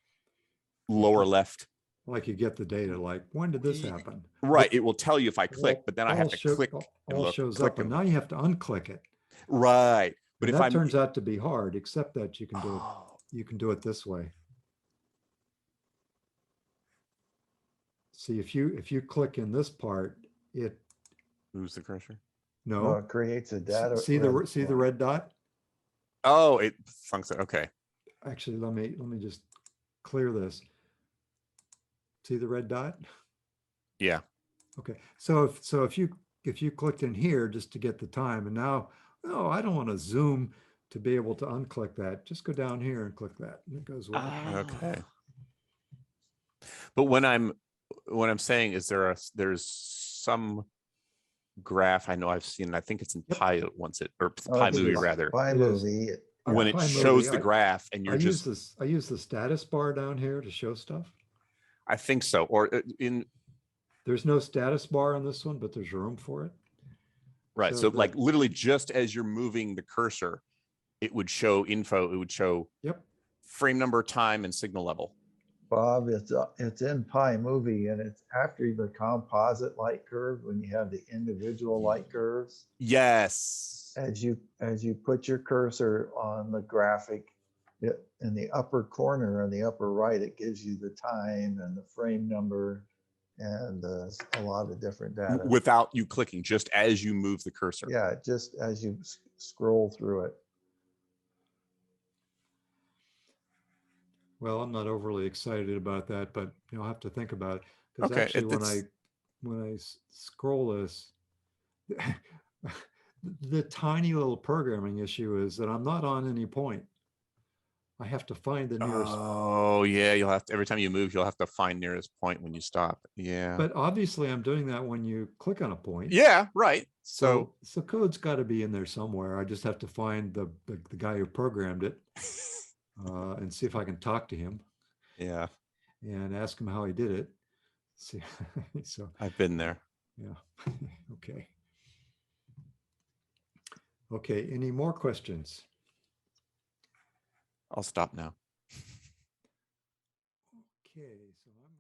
lower left, like you get the data, like when did this happen? Right, it will tell you if I click, but then I have to click and all look. shows click up, and and now look. you have to unclick it. Right, but And if that turns out to be hard, except that you can do it. Oh. You can do it this way. See, if you click in this part, it moves the cursor. No, it creates a data. See the red dot? Oh, it functions. Okay. Actually, let me just clear this. See the red dot? Yeah. Okay. So if you clicked in here just to get the time, and now, oh, I don't want to zoom to be able to unclick that. Just go down here and click that, and it goes away. Okay. But what I'm saying is there's some graph I know I've seen. I think it's in PyOTE PyMovie rather. PyMovie. When it shows the graph and you're I use the status bar down here to show stuff. I think so. Or there's no status bar on this one, but there's room for it. Right. So like literally just as you're moving the cursor, it would show info. It would show frame number, time, and signal level. Bob, it's in PyMovie, and it's after the composite light curve when you have the individual light curves. Yes. As you put your cursor on the graphic, in the upper corner on the upper right, it gives you the time and the frame number and a lot of different data. Without you clicking, just as you move the cursor. Yeah, just as you scroll through it. Well, I'm not overly excited about that, but I'll have to think about it. Because okay, actually, when I scroll this, the tiny little programming issue is that I'm not on any point. I have to find the nearest. Oh yeah, you'll have to, every time you move, you'll have to find nearest point when you stop. Yeah. But obviously, I'm doing that when you click on a point. Yeah, right. So code's got to be in there somewhere. I just have to find the guy who programmed it. And see if I can talk to him. Yeah. And ask him how he did it. See, so I've been there. Yeah. Okay. Okay. Any more questions? I'll stop now. Okay. So I'm